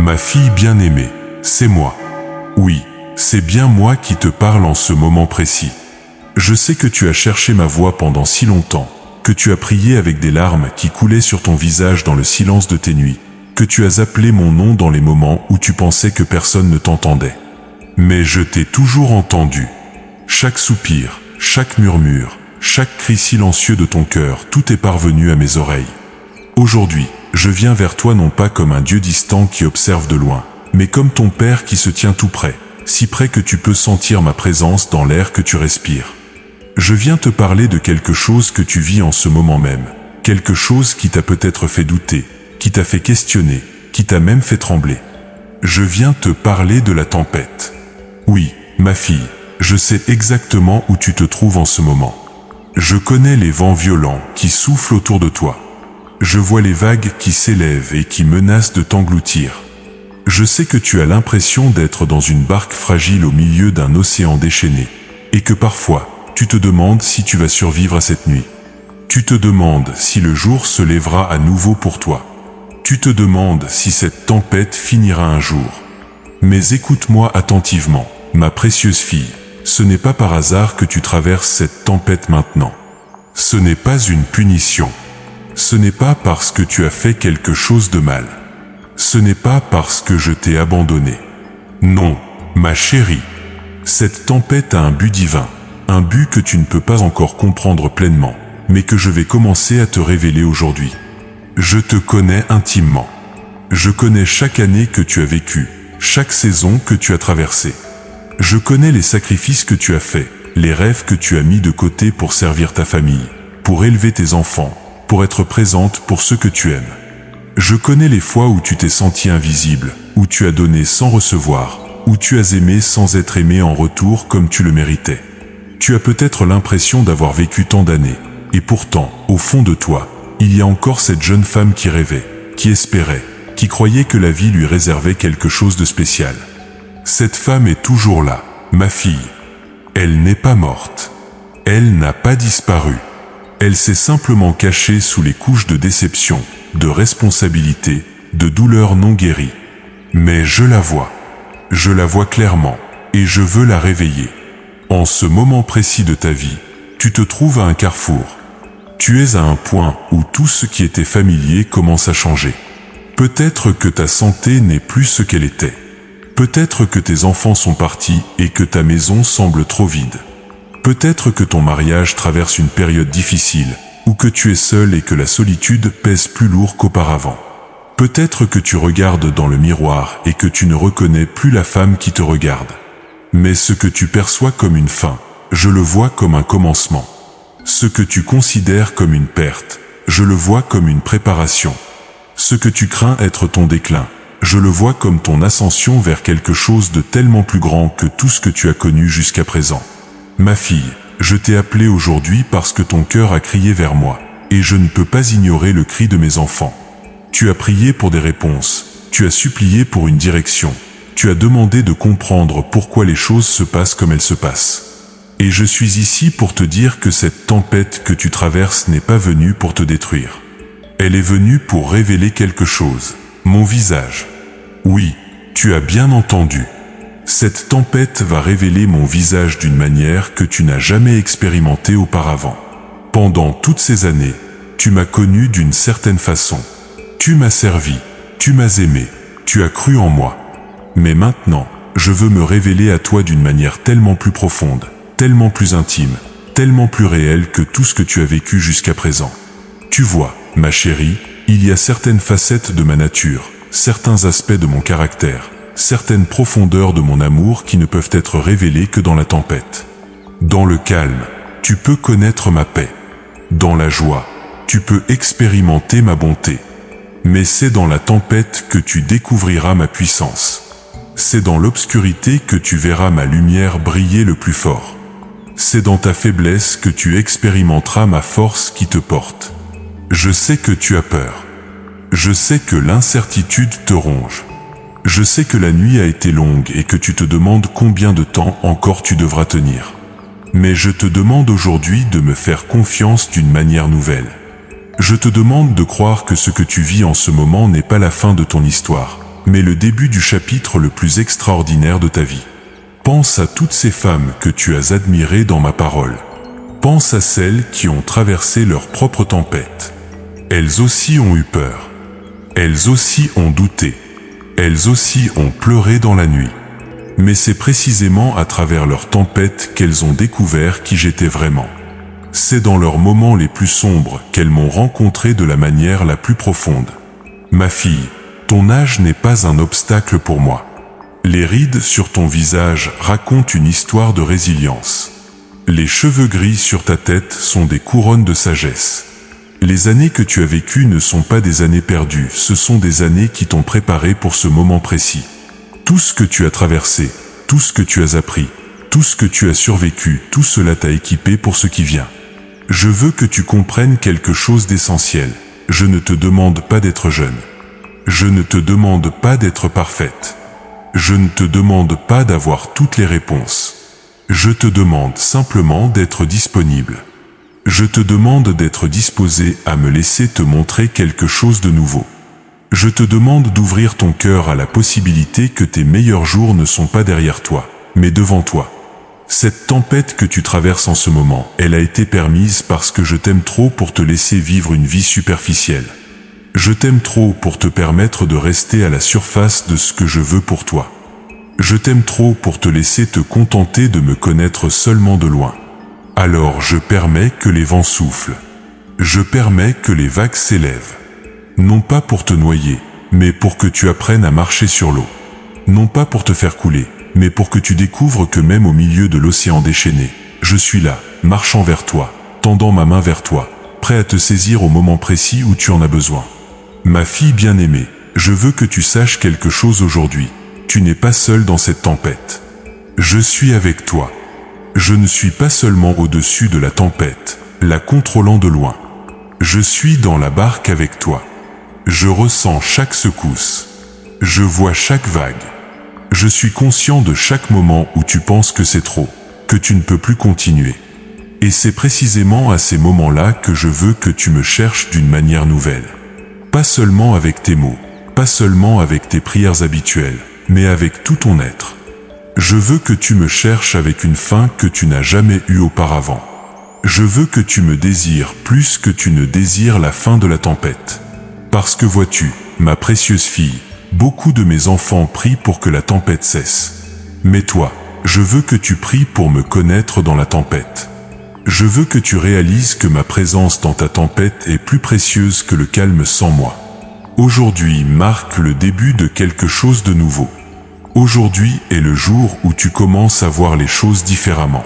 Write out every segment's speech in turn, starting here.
Ma fille bien-aimée, c'est moi. Oui, c'est bien moi qui te parle en ce moment précis. Je sais que tu as cherché ma voix pendant si longtemps, que tu as prié avec des larmes qui coulaient sur ton visage dans le silence de tes nuits, que tu as appelé mon nom dans les moments où tu pensais que personne ne t'entendait. Mais je t'ai toujours entendu. Chaque soupir, chaque murmure, chaque cri silencieux de ton cœur, tout est parvenu à mes oreilles. Aujourd'hui, je viens vers toi non pas comme un Dieu distant qui observe de loin, mais comme ton Père qui se tient tout près, si près que tu peux sentir ma présence dans l'air que tu respires. Je viens te parler de quelque chose que tu vis en ce moment même, quelque chose qui t'a peut-être fait douter, qui t'a fait questionner, qui t'a même fait trembler. Je viens te parler de la tempête. Oui, ma fille, je sais exactement où tu te trouves en ce moment. Je connais les vents violents qui soufflent autour de toi. Je vois les vagues qui s'élèvent et qui menacent de t'engloutir. Je sais que tu as l'impression d'être dans une barque fragile au milieu d'un océan déchaîné, et que parfois, tu te demandes si tu vas survivre à cette nuit. Tu te demandes si le jour se lèvera à nouveau pour toi. Tu te demandes si cette tempête finira un jour. Mais écoute-moi attentivement, ma précieuse fille, ce n'est pas par hasard que tu traverses cette tempête maintenant. Ce n'est pas une punition. Ce n'est pas parce que tu as fait quelque chose de mal. Ce n'est pas parce que je t'ai abandonné. Non, ma chérie. Cette tempête a un but divin, un but que tu ne peux pas encore comprendre pleinement, mais que je vais commencer à te révéler aujourd'hui. Je te connais intimement. Je connais chaque année que tu as vécue, chaque saison que tu as traversée. Je connais les sacrifices que tu as faits, les rêves que tu as mis de côté pour servir ta famille, pour élever tes enfants, pour être présente pour ceux que tu aimes. Je connais les fois où tu t'es senti invisible, où tu as donné sans recevoir, où tu as aimé sans être aimé en retour comme tu le méritais. Tu as peut-être l'impression d'avoir vécu tant d'années, et pourtant, au fond de toi, il y a encore cette jeune femme qui rêvait, qui espérait, qui croyait que la vie lui réservait quelque chose de spécial. Cette femme est toujours là, ma fille. Elle n'est pas morte. Elle n'a pas disparu. Elle s'est simplement cachée sous les couches de déception, de responsabilité, de douleur non guérie. Mais je la vois clairement, et je veux la réveiller. En ce moment précis de ta vie, tu te trouves à un carrefour. Tu es à un point où tout ce qui était familier commence à changer. Peut-être que ta santé n'est plus ce qu'elle était. Peut-être que tes enfants sont partis et que ta maison semble trop vide. Peut-être que ton mariage traverse une période difficile, ou que tu es seul et que la solitude pèse plus lourd qu'auparavant. Peut-être que tu regardes dans le miroir et que tu ne reconnais plus la femme qui te regarde. Mais ce que tu perçois comme une fin, je le vois comme un commencement. Ce que tu considères comme une perte, je le vois comme une préparation. Ce que tu crains être ton déclin, je le vois comme ton ascension vers quelque chose de tellement plus grand que tout ce que tu as connu jusqu'à présent. Ma fille, je t'ai appelée aujourd'hui parce que ton cœur a crié vers moi, et je ne peux pas ignorer le cri de mes enfants. Tu as prié pour des réponses, tu as supplié pour une direction, tu as demandé de comprendre pourquoi les choses se passent comme elles se passent. Et je suis ici pour te dire que cette tempête que tu traverses n'est pas venue pour te détruire. Elle est venue pour révéler quelque chose, mon visage. Oui, tu as bien entendu. Cette tempête va révéler mon visage d'une manière que tu n'as jamais expérimentée auparavant. Pendant toutes ces années, tu m'as connu d'une certaine façon. Tu m'as servi, tu m'as aimé, tu as cru en moi. Mais maintenant, je veux me révéler à toi d'une manière tellement plus profonde, tellement plus intime, tellement plus réelle que tout ce que tu as vécu jusqu'à présent. Tu vois, ma chérie, il y a certaines facettes de ma nature, certains aspects de mon caractère, certaines profondeurs de mon amour qui ne peuvent être révélées que dans la tempête. Dans le calme, tu peux connaître ma paix. Dans la joie, tu peux expérimenter ma bonté. Mais c'est dans la tempête que tu découvriras ma puissance. C'est dans l'obscurité que tu verras ma lumière briller le plus fort. C'est dans ta faiblesse que tu expérimenteras ma force qui te porte. Je sais que tu as peur. Je sais que l'incertitude te ronge. Je sais que la nuit a été longue et que tu te demandes combien de temps encore tu devras tenir. Mais je te demande aujourd'hui de me faire confiance d'une manière nouvelle. Je te demande de croire que ce que tu vis en ce moment n'est pas la fin de ton histoire, mais le début du chapitre le plus extraordinaire de ta vie. Pense à toutes ces femmes que tu as admirées dans ma parole. Pense à celles qui ont traversé leur propre tempête. Elles aussi ont eu peur. Elles aussi ont douté. Elles aussi ont pleuré dans la nuit. Mais c'est précisément à travers leur tempête qu'elles ont découvert qui j'étais vraiment. C'est dans leurs moments les plus sombres qu'elles m'ont rencontré de la manière la plus profonde. Ma fille, ton âge n'est pas un obstacle pour moi. Les rides sur ton visage racontent une histoire de résilience. Les cheveux gris sur ta tête sont des couronnes de sagesse. Les années que tu as vécues ne sont pas des années perdues, ce sont des années qui t'ont préparé pour ce moment précis. Tout ce que tu as traversé, tout ce que tu as appris, tout ce que tu as survécu, tout cela t'a équipé pour ce qui vient. Je veux que tu comprennes quelque chose d'essentiel. Je ne te demande pas d'être jeune. Je ne te demande pas d'être parfaite. Je ne te demande pas d'avoir toutes les réponses. Je te demande simplement d'être disponible. Je te demande d'être disposé à me laisser te montrer quelque chose de nouveau. Je te demande d'ouvrir ton cœur à la possibilité que tes meilleurs jours ne sont pas derrière toi, mais devant toi. Cette tempête que tu traverses en ce moment, elle a été permise parce que je t'aime trop pour te laisser vivre une vie superficielle. Je t'aime trop pour te permettre de rester à la surface de ce que je veux pour toi. Je t'aime trop pour te laisser te contenter de me connaître seulement de loin. Alors je permets que les vents soufflent. Je permets que les vagues s'élèvent. Non pas pour te noyer, mais pour que tu apprennes à marcher sur l'eau. Non pas pour te faire couler, mais pour que tu découvres que même au milieu de l'océan déchaîné, je suis là, marchant vers toi, tendant ma main vers toi, prêt à te saisir au moment précis où tu en as besoin. Ma fille bien-aimée, je veux que tu saches quelque chose aujourd'hui. Tu n'es pas seule dans cette tempête. Je suis avec toi. Je ne suis pas seulement au-dessus de la tempête, la contrôlant de loin. Je suis dans la barque avec toi. Je ressens chaque secousse. Je vois chaque vague. Je suis conscient de chaque moment où tu penses que c'est trop, que tu ne peux plus continuer. Et c'est précisément à ces moments-là que je veux que tu me cherches d'une manière nouvelle. Pas seulement avec tes mots, pas seulement avec tes prières habituelles, mais avec tout ton être. Je veux que tu me cherches avec une faim que tu n'as jamais eue auparavant. Je veux que tu me désires plus que tu ne désires la fin de la tempête. Parce que vois-tu, ma précieuse fille, beaucoup de mes enfants prient pour que la tempête cesse. Mais toi, je veux que tu pries pour me connaître dans la tempête. Je veux que tu réalises que ma présence dans ta tempête est plus précieuse que le calme sans moi. Aujourd'hui marque le début de quelque chose de nouveau. Aujourd'hui est le jour où tu commences à voir les choses différemment.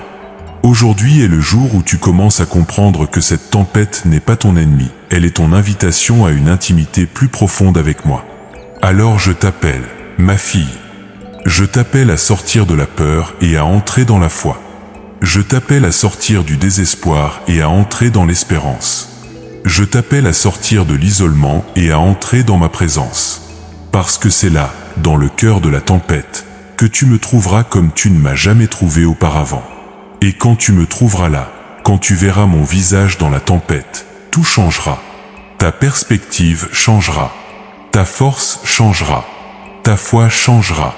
Aujourd'hui est le jour où tu commences à comprendre que cette tempête n'est pas ton ennemi, elle est ton invitation à une intimité plus profonde avec moi. Alors je t'appelle, ma fille. Je t'appelle à sortir de la peur et à entrer dans la foi. Je t'appelle à sortir du désespoir et à entrer dans l'espérance. Je t'appelle à sortir de l'isolement et à entrer dans ma présence. Parce que c'est là, dans le cœur de la tempête, que tu me trouveras comme tu ne m'as jamais trouvé auparavant. Et quand tu me trouveras là, quand tu verras mon visage dans la tempête, tout changera. Ta perspective changera. Ta force changera. Ta foi changera.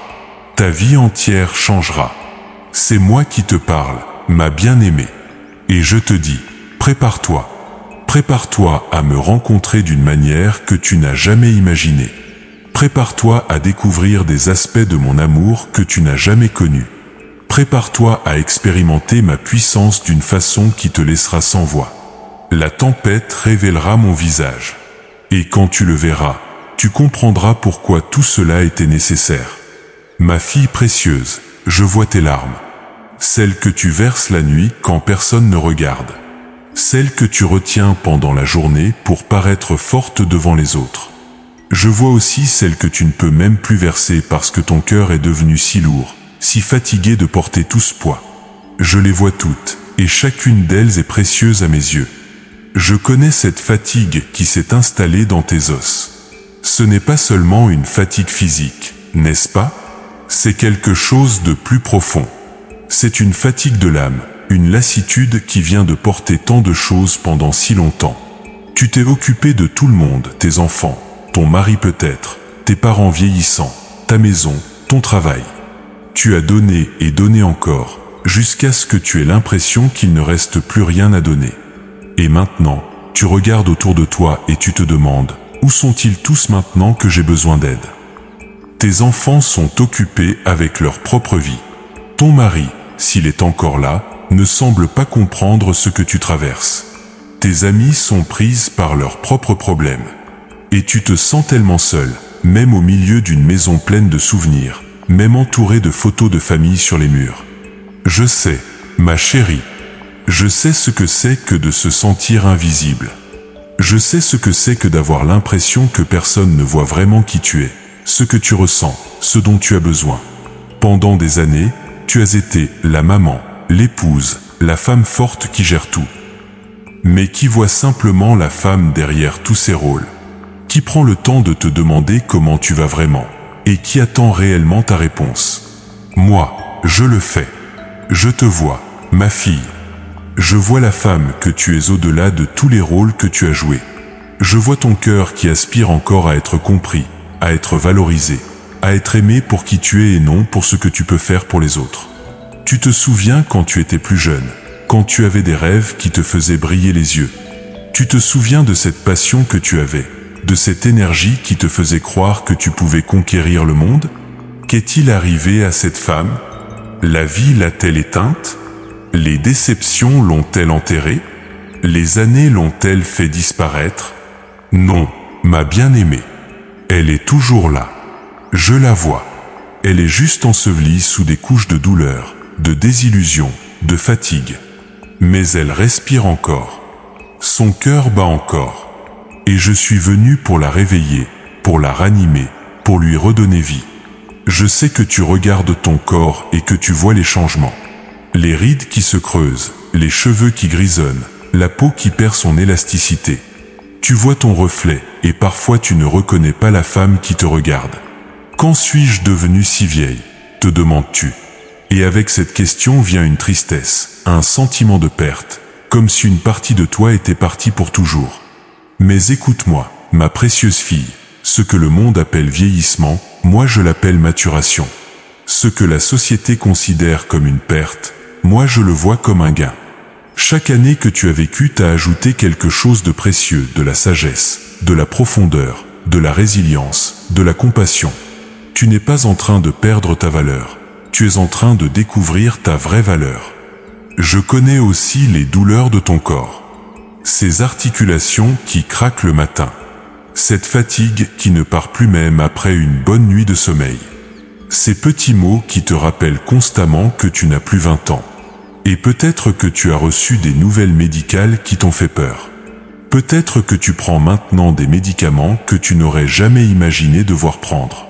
Ta vie entière changera. C'est moi qui te parle, ma bien-aimée. Et je te dis, prépare-toi. Prépare-toi à me rencontrer d'une manière que tu n'as jamais imaginée. Prépare-toi à découvrir des aspects de mon amour que tu n'as jamais connus. Prépare-toi à expérimenter ma puissance d'une façon qui te laissera sans voix. La tempête révélera mon visage. Et quand tu le verras, tu comprendras pourquoi tout cela était nécessaire. Ma fille précieuse, je vois tes larmes. Celles que tu verses la nuit quand personne ne regarde. Celles que tu retiens pendant la journée pour paraître forte devant les autres. Je vois aussi celles que tu ne peux même plus verser parce que ton cœur est devenu si lourd, si fatigué de porter tout ce poids. Je les vois toutes, et chacune d'elles est précieuse à mes yeux. Je connais cette fatigue qui s'est installée dans tes os. Ce n'est pas seulement une fatigue physique, n'est-ce pas? C'est quelque chose de plus profond. C'est une fatigue de l'âme, une lassitude qui vient de porter tant de choses pendant si longtemps. Tu t'es occupé de tout le monde, tes enfants, ton mari peut-être, tes parents vieillissants, ta maison, ton travail. Tu as donné et donné encore, jusqu'à ce que tu aies l'impression qu'il ne reste plus rien à donner. Et maintenant, tu regardes autour de toi et tu te demandes, où sont-ils tous maintenant que j'ai besoin d'aide? Tes enfants sont occupés avec leur propre vie. Ton mari, s'il est encore là, ne semble pas comprendre ce que tu traverses. Tes amis sont prises par leurs propres problèmes. Et tu te sens tellement seul, même au milieu d'une maison pleine de souvenirs, même entouré de photos de famille sur les murs. Je sais, ma chérie. Je sais ce que c'est que de se sentir invisible. Je sais ce que c'est que d'avoir l'impression que personne ne voit vraiment qui tu es, ce que tu ressens, ce dont tu as besoin. Pendant des années, tu as été la maman, l'épouse, la femme forte qui gère tout. Mais qui voit simplement la femme derrière tous ces rôles? Qui prend le temps de te demander comment tu vas vraiment, et qui attend réellement ta réponse? Moi, je le fais. Je te vois, ma fille. Je vois la femme que tu es au-delà de tous les rôles que tu as joués. Je vois ton cœur qui aspire encore à être compris, à être valorisé, à être aimé pour qui tu es et non pour ce que tu peux faire pour les autres. Tu te souviens quand tu étais plus jeune, quand tu avais des rêves qui te faisaient briller les yeux. Tu te souviens de cette passion que tu avais, de cette énergie qui te faisait croire que tu pouvais conquérir le monde? Qu'est-il arrivé à cette femme? La vie l'a-t-elle éteinte? Les déceptions l'ont-elles enterrée? Les années l'ont-elles fait disparaître? Non, ma bien-aimée. Elle est toujours là. Je la vois. Elle est juste ensevelie sous des couches de douleur, de désillusion, de fatigue. Mais elle respire encore. Son cœur bat encore. Et je suis venu pour la réveiller, pour la ranimer, pour lui redonner vie. Je sais que tu regardes ton corps et que tu vois les changements. Les rides qui se creusent, les cheveux qui grisonnent, la peau qui perd son élasticité. Tu vois ton reflet et parfois tu ne reconnais pas la femme qui te regarde. Quand suis-je devenue si vieille? Te demandes-tu. Et avec cette question vient une tristesse, un sentiment de perte, comme si une partie de toi était partie pour toujours. Mais écoute-moi, ma précieuse fille, ce que le monde appelle vieillissement, moi je l'appelle maturation. Ce que la société considère comme une perte, moi je le vois comme un gain. Chaque année que tu as vécu t'a ajouté quelque chose de précieux, de la sagesse, de la profondeur, de la résilience, de la compassion. Tu n'es pas en train de perdre ta valeur, tu es en train de découvrir ta vraie valeur. Je connais aussi les douleurs de ton corps. Ces articulations qui craquent le matin. Cette fatigue qui ne part plus même après une bonne nuit de sommeil. Ces petits mots qui te rappellent constamment que tu n'as plus 20 ans. Et peut-être que tu as reçu des nouvelles médicales qui t'ont fait peur. Peut-être que tu prends maintenant des médicaments que tu n'aurais jamais imaginé devoir prendre.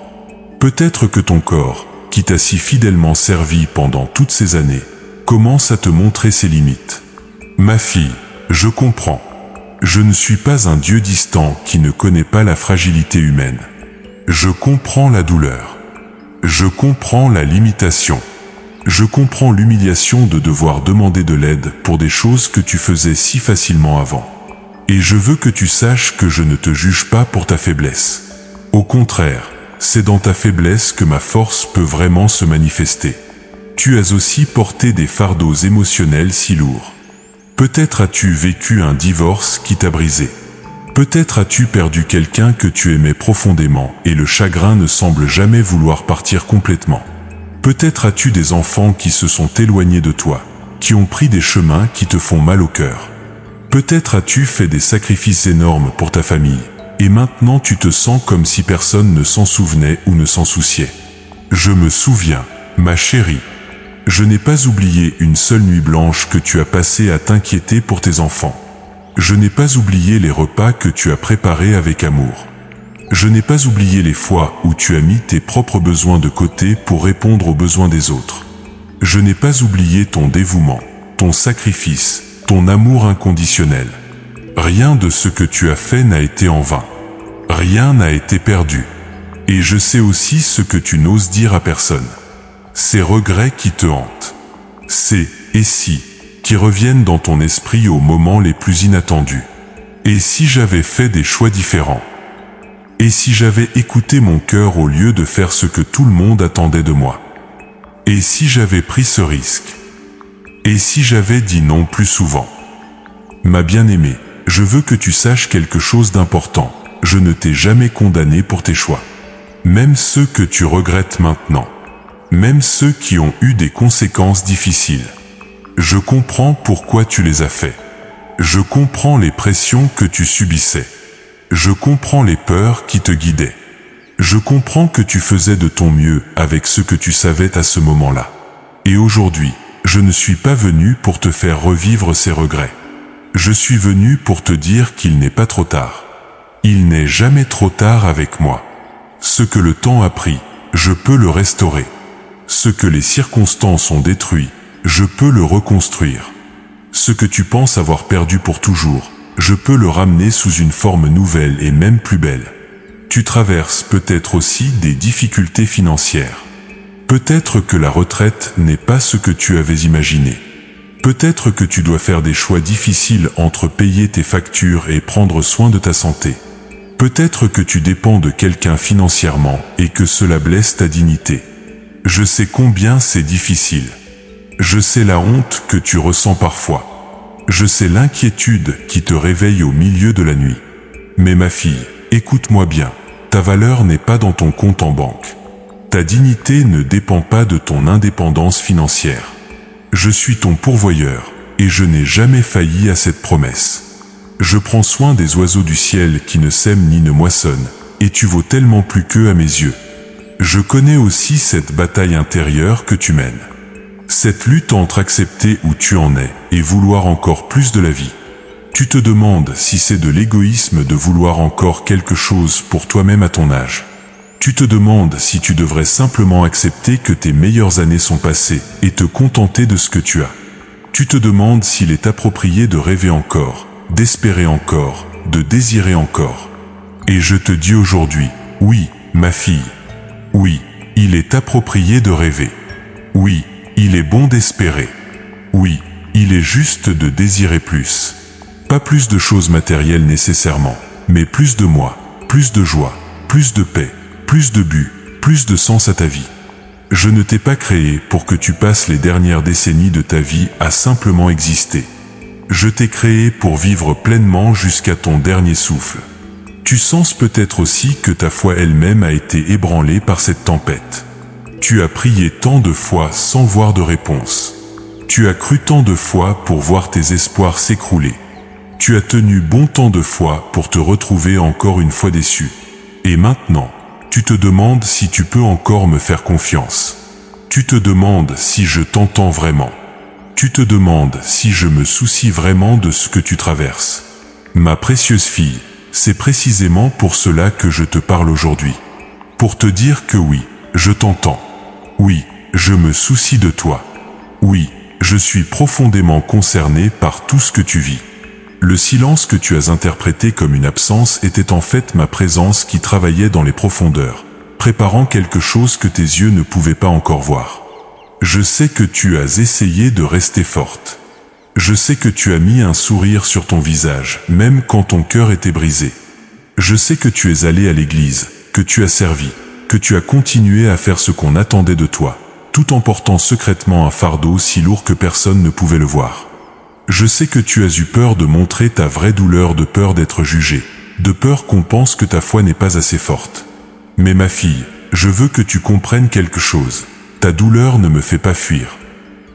Peut-être que ton corps, qui t'a si fidèlement servi pendant toutes ces années, commence à te montrer ses limites. Ma fille, je comprends. Je ne suis pas un Dieu distant qui ne connaît pas la fragilité humaine. Je comprends la douleur. Je comprends la limitation. Je comprends l'humiliation de devoir demander de l'aide pour des choses que tu faisais si facilement avant. Et je veux que tu saches que je ne te juge pas pour ta faiblesse. Au contraire, c'est dans ta faiblesse que ma force peut vraiment se manifester. Tu as aussi porté des fardeaux émotionnels si lourds. Peut-être as-tu vécu un divorce qui t'a brisé. Peut-être as-tu perdu quelqu'un que tu aimais profondément et le chagrin ne semble jamais vouloir partir complètement. Peut-être as-tu des enfants qui se sont éloignés de toi, qui ont pris des chemins qui te font mal au cœur. Peut-être as-tu fait des sacrifices énormes pour ta famille, et maintenant tu te sens comme si personne ne s'en souvenait ou ne s'en souciait. Je me souviens, ma chérie. Je n'ai pas oublié une seule nuit blanche que tu as passée à t'inquiéter pour tes enfants. Je n'ai pas oublié les repas que tu as préparés avec amour. Je n'ai pas oublié les fois où tu as mis tes propres besoins de côté pour répondre aux besoins des autres. Je n'ai pas oublié ton dévouement, ton sacrifice, ton amour inconditionnel. Rien de ce que tu as fait n'a été en vain. Rien n'a été perdu. Et je sais aussi ce que tu n'oses dire à personne. Ces regrets qui te hantent. Ces « et si » qui reviennent dans ton esprit aux moments les plus inattendus. Et si j'avais fait des choix différents? Et si j'avais écouté mon cœur au lieu de faire ce que tout le monde attendait de moi? Et si j'avais pris ce risque? Et si j'avais dit non plus souvent? Ma bien-aimée, je veux que tu saches quelque chose d'important. Je ne t'ai jamais condamné pour tes choix. Même ceux que tu regrettes maintenant. Même ceux qui ont eu des conséquences difficiles. Je comprends pourquoi tu les as faits. Je comprends les pressions que tu subissais. Je comprends les peurs qui te guidaient. Je comprends que tu faisais de ton mieux avec ce que tu savais à ce moment-là. Et aujourd'hui, je ne suis pas venu pour te faire revivre ces regrets. Je suis venu pour te dire qu'il n'est pas trop tard. Il n'est jamais trop tard avec moi. Ce que le temps a pris, je peux le restaurer. Ce que les circonstances ont détruit, je peux le reconstruire. Ce que tu penses avoir perdu pour toujours, je peux le ramener sous une forme nouvelle et même plus belle. Tu traverses peut-être aussi des difficultés financières. Peut-être que la retraite n'est pas ce que tu avais imaginé. Peut-être que tu dois faire des choix difficiles entre payer tes factures et prendre soin de ta santé. Peut-être que tu dépends de quelqu'un financièrement et que cela blesse ta dignité. Je sais combien c'est difficile. Je sais la honte que tu ressens parfois. Je sais l'inquiétude qui te réveille au milieu de la nuit. Mais ma fille, écoute-moi bien, ta valeur n'est pas dans ton compte en banque. Ta dignité ne dépend pas de ton indépendance financière. Je suis ton pourvoyeur, et je n'ai jamais failli à cette promesse. Je prends soin des oiseaux du ciel qui ne sèment ni ne moissonnent, et tu vaux tellement plus qu'eux à mes yeux. Je connais aussi cette bataille intérieure que tu mènes. Cette lutte entre accepter où tu en es et vouloir encore plus de la vie. Tu te demandes si c'est de l'égoïsme de vouloir encore quelque chose pour toi-même à ton âge. Tu te demandes si tu devrais simplement accepter que tes meilleures années sont passées et te contenter de ce que tu as. Tu te demandes s'il est approprié de rêver encore, d'espérer encore, de désirer encore. Et je te dis aujourd'hui, oui, ma fille. Oui, il est approprié de rêver. Oui, il est bon d'espérer. Oui, il est juste de désirer plus. Pas plus de choses matérielles nécessairement, mais plus de moi, plus de joie, plus de paix, plus de but, plus de sens à ta vie. Je ne t'ai pas créé pour que tu passes les dernières décennies de ta vie à simplement exister. Je t'ai créé pour vivre pleinement jusqu'à ton dernier souffle. Tu sens peut-être aussi que ta foi elle-même a été ébranlée par cette tempête. Tu as prié tant de fois sans voir de réponse. Tu as cru tant de fois pour voir tes espoirs s'écrouler. Tu as tenu bon tant de fois pour te retrouver encore une fois déçu. Et maintenant, tu te demandes si tu peux encore me faire confiance. Tu te demandes si je t'entends vraiment. Tu te demandes si je me soucie vraiment de ce que tu traverses. Ma précieuse fille, c'est précisément pour cela que je te parle aujourd'hui. Pour te dire que oui, je t'entends. Oui, je me soucie de toi. Oui, je suis profondément concerné par tout ce que tu vis. Le silence que tu as interprété comme une absence était en fait ma présence qui travaillait dans les profondeurs, préparant quelque chose que tes yeux ne pouvaient pas encore voir. Je sais que tu as essayé de rester forte. Je sais que tu as mis un sourire sur ton visage, même quand ton cœur était brisé. Je sais que tu es allé à l'église, que tu as servi, que tu as continué à faire ce qu'on attendait de toi, tout en portant secrètement un fardeau si lourd que personne ne pouvait le voir. Je sais que tu as eu peur de montrer ta vraie douleur, de peur d'être jugé, de peur qu'on pense que ta foi n'est pas assez forte. Mais ma fille, je veux que tu comprennes quelque chose. Ta douleur ne me fait pas fuir.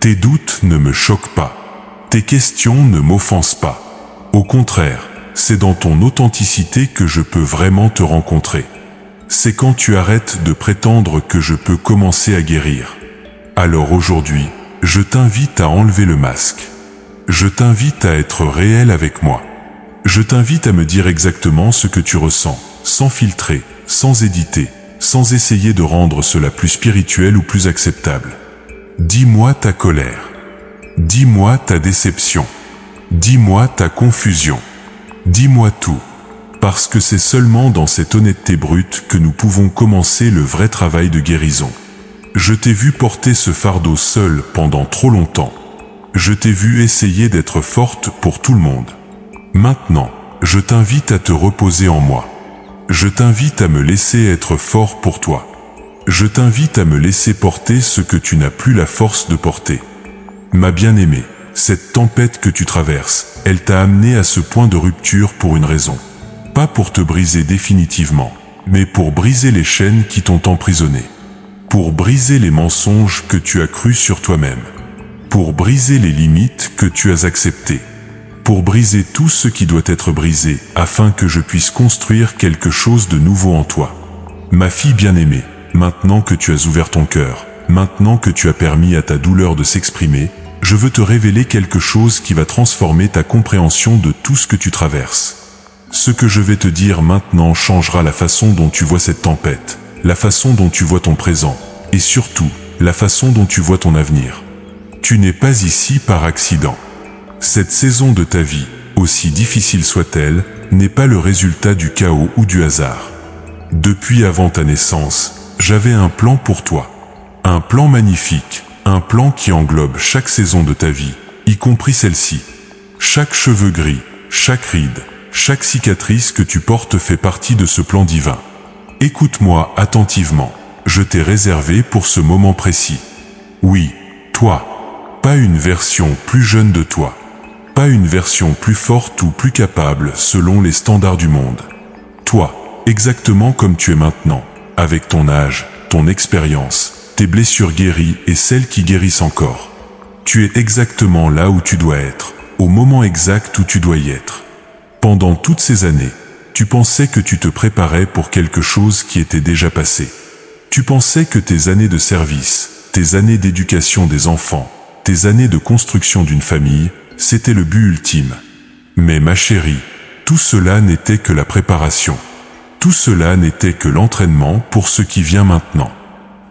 Tes doutes ne me choquent pas. Tes questions ne m'offensent pas. Au contraire, c'est dans ton authenticité que je peux vraiment te rencontrer. C'est quand tu arrêtes de prétendre que je peux commencer à guérir. Alors aujourd'hui, je t'invite à enlever le masque. Je t'invite à être réel avec moi. Je t'invite à me dire exactement ce que tu ressens, sans filtrer, sans éditer, sans essayer de rendre cela plus spirituel ou plus acceptable. Dis-moi ta colère. Dis-moi ta déception. Dis-moi ta confusion. Dis-moi tout. Parce que c'est seulement dans cette honnêteté brute que nous pouvons commencer le vrai travail de guérison. Je t'ai vu porter ce fardeau seul pendant trop longtemps. Je t'ai vu essayer d'être forte pour tout le monde. Maintenant, je t'invite à te reposer en moi. Je t'invite à me laisser être fort pour toi. Je t'invite à me laisser porter ce que tu n'as plus la force de porter. Ma bien-aimée, cette tempête que tu traverses, elle t'a amené à ce point de rupture pour une raison. Pas pour te briser définitivement, mais pour briser les chaînes qui t'ont emprisonné. Pour briser les mensonges que tu as crus sur toi-même. Pour briser les limites que tu as acceptées. Pour briser tout ce qui doit être brisé, afin que je puisse construire quelque chose de nouveau en toi. Ma fille bien-aimée, maintenant que tu as ouvert ton cœur, maintenant que tu as permis à ta douleur de s'exprimer, je veux te révéler quelque chose qui va transformer ta compréhension de tout ce que tu traverses. Ce que je vais te dire maintenant changera la façon dont tu vois cette tempête, la façon dont tu vois ton présent, et surtout, la façon dont tu vois ton avenir. Tu n'es pas ici par accident. Cette saison de ta vie, aussi difficile soit-elle, n'est pas le résultat du chaos ou du hasard. Depuis avant ta naissance, j'avais un plan pour toi. Un plan magnifique, un plan qui englobe chaque saison de ta vie, y compris celle-ci. Chaque cheveu gris, chaque ride, chaque cicatrice que tu portes fait partie de ce plan divin. Écoute-moi attentivement, je t'ai réservé pour ce moment précis. Oui, toi, pas une version plus jeune de toi. Pas une version plus forte ou plus capable selon les standards du monde. Toi, exactement comme tu es maintenant, avec ton âge, ton expérience, tes blessures guéries et celles qui guérissent encore. Tu es exactement là où tu dois être, au moment exact où tu dois y être. Pendant toutes ces années, tu pensais que tu te préparais pour quelque chose qui était déjà passé. Tu pensais que tes années de service, tes années d'éducation des enfants, tes années de construction d'une famille, c'était le but ultime. Mais ma chérie, tout cela n'était que la préparation. Tout cela n'était que l'entraînement pour ce qui vient maintenant.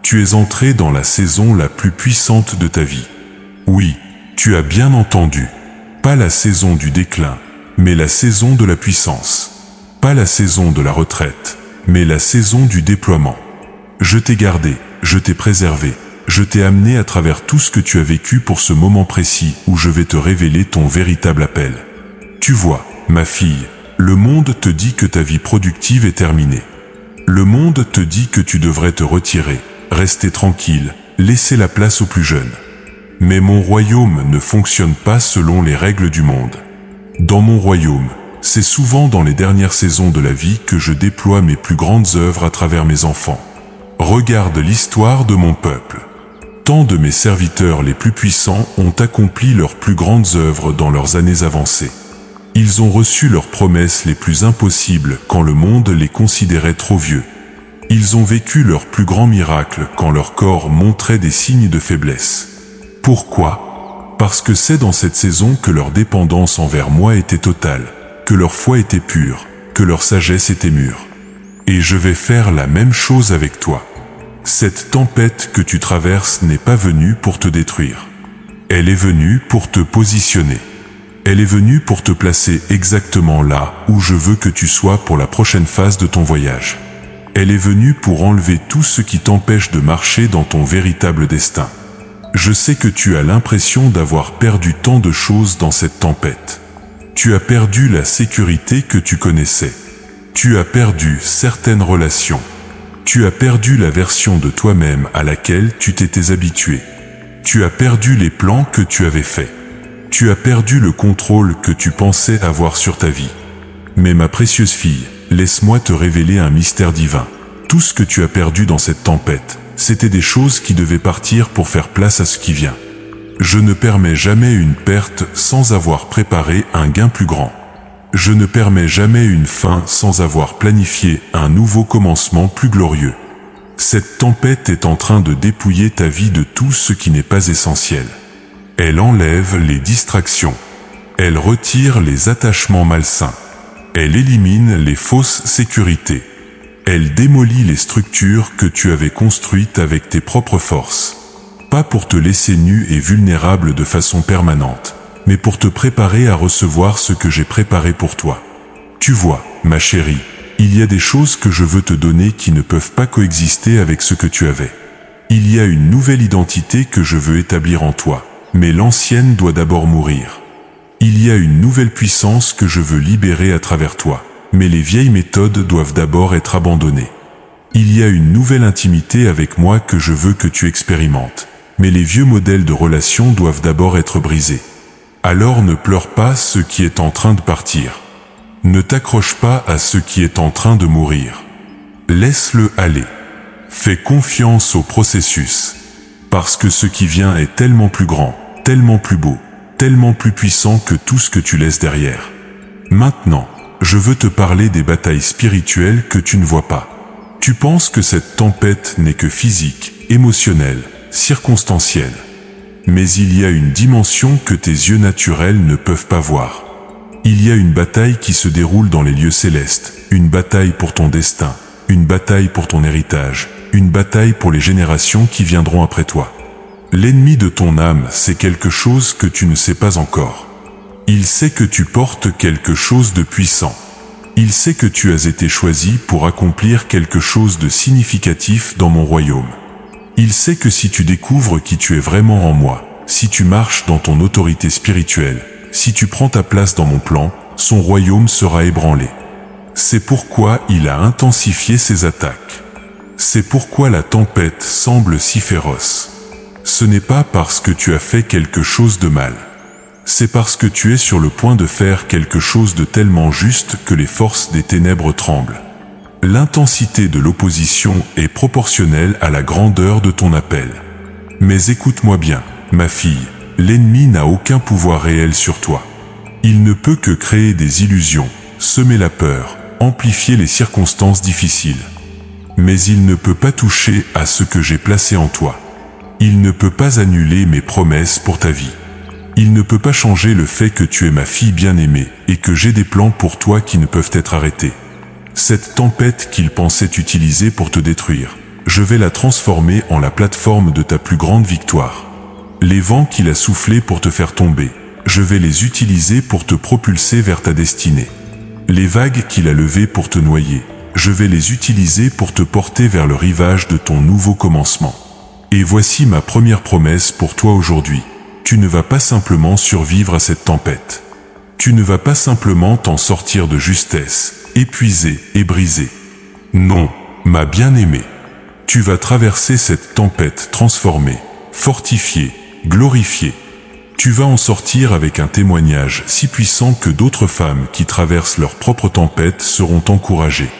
Tu es entré dans la saison la plus puissante de ta vie. Oui, tu as bien entendu. Pas la saison du déclin, mais la saison de la puissance. Pas la saison de la retraite, mais la saison du déploiement. Je t'ai gardé, je t'ai préservé. Je t'ai amené à travers tout ce que tu as vécu pour ce moment précis où je vais te révéler ton véritable appel. Tu vois, ma fille, le monde te dit que ta vie productive est terminée. Le monde te dit que tu devrais te retirer, rester tranquille, laisser la place aux plus jeunes. Mais mon royaume ne fonctionne pas selon les règles du monde. Dans mon royaume, c'est souvent dans les dernières saisons de la vie que je déploie mes plus grandes œuvres à travers mes enfants. Regarde l'histoire de mon peuple. Tant de mes serviteurs les plus puissants ont accompli leurs plus grandes œuvres dans leurs années avancées. Ils ont reçu leurs promesses les plus impossibles quand le monde les considérait trop vieux. Ils ont vécu leurs plus grands miracles quand leur corps montrait des signes de faiblesse. Pourquoi ? Parce que c'est dans cette saison que leur dépendance envers moi était totale, que leur foi était pure, que leur sagesse était mûre. Et je vais faire la même chose avec toi. Cette tempête que tu traverses n'est pas venue pour te détruire. Elle est venue pour te positionner. Elle est venue pour te placer exactement là où je veux que tu sois pour la prochaine phase de ton voyage. Elle est venue pour enlever tout ce qui t'empêche de marcher dans ton véritable destin. Je sais que tu as l'impression d'avoir perdu tant de choses dans cette tempête. Tu as perdu la sécurité que tu connaissais. Tu as perdu certaines relations. Tu as perdu la version de toi-même à laquelle tu t'étais habitué. Tu as perdu les plans que tu avais faits. Tu as perdu le contrôle que tu pensais avoir sur ta vie. Mais ma précieuse fille, laisse-moi te révéler un mystère divin. Tout ce que tu as perdu dans cette tempête, c'était des choses qui devaient partir pour faire place à ce qui vient. Je ne permets jamais une perte sans avoir préparé un gain plus grand. Je ne permets jamais une fin sans avoir planifié un nouveau commencement plus glorieux. Cette tempête est en train de dépouiller ta vie de tout ce qui n'est pas essentiel. Elle enlève les distractions. Elle retire les attachements malsains. Elle élimine les fausses sécurités. Elle démolit les structures que tu avais construites avec tes propres forces. Pas pour te laisser nu et vulnérable de façon permanente, mais pour te préparer à recevoir ce que j'ai préparé pour toi. Tu vois, ma chérie, il y a des choses que je veux te donner qui ne peuvent pas coexister avec ce que tu avais. Il y a une nouvelle identité que je veux établir en toi, mais l'ancienne doit d'abord mourir. Il y a une nouvelle puissance que je veux libérer à travers toi, mais les vieilles méthodes doivent d'abord être abandonnées. Il y a une nouvelle intimité avec moi que je veux que tu expérimentes, mais les vieux modèles de relations doivent d'abord être brisés. Alors ne pleure pas ce qui est en train de partir. Ne t'accroche pas à ce qui est en train de mourir. Laisse-le aller. Fais confiance au processus. Parce que ce qui vient est tellement plus grand, tellement plus beau, tellement plus puissant que tout ce que tu laisses derrière. Maintenant, je veux te parler des batailles spirituelles que tu ne vois pas. Tu penses que cette tempête n'est que physique, émotionnelle, circonstancielle. Mais il y a une dimension que tes yeux naturels ne peuvent pas voir. Il y a une bataille qui se déroule dans les lieux célestes, une bataille pour ton destin, une bataille pour ton héritage, une bataille pour les générations qui viendront après toi. L'ennemi de ton âme sait quelque chose que tu ne sais pas encore. Il sait que tu portes quelque chose de puissant. Il sait que tu as été choisi pour accomplir quelque chose de significatif dans mon royaume. Il sait que si tu découvres qui tu es vraiment en moi, si tu marches dans ton autorité spirituelle, si tu prends ta place dans mon plan, son royaume sera ébranlé. C'est pourquoi il a intensifié ses attaques. C'est pourquoi la tempête semble si féroce. Ce n'est pas parce que tu as fait quelque chose de mal. C'est parce que tu es sur le point de faire quelque chose de tellement juste que les forces des ténèbres tremblent. L'intensité de l'opposition est proportionnelle à la grandeur de ton appel. Mais écoute-moi bien, ma fille, l'ennemi n'a aucun pouvoir réel sur toi. Il ne peut que créer des illusions, semer la peur, amplifier les circonstances difficiles. Mais il ne peut pas toucher à ce que j'ai placé en toi. Il ne peut pas annuler mes promesses pour ta vie. Il ne peut pas changer le fait que tu es ma fille bien-aimée et que j'ai des plans pour toi qui ne peuvent être arrêtés. Cette tempête qu'il pensait utiliser pour te détruire, je vais la transformer en la plateforme de ta plus grande victoire. Les vents qu'il a soufflés pour te faire tomber, je vais les utiliser pour te propulser vers ta destinée. Les vagues qu'il a levées pour te noyer, je vais les utiliser pour te porter vers le rivage de ton nouveau commencement. Et voici ma première promesse pour toi aujourd'hui. Tu ne vas pas simplement survivre à cette tempête. Tu ne vas pas simplement t'en sortir de justesse, épuisé et brisé. Non, ma bien-aimée. Tu vas traverser cette tempête transformée, fortifiée, glorifiée. Tu vas en sortir avec un témoignage si puissant que d'autres femmes qui traversent leur propre tempête seront encouragées.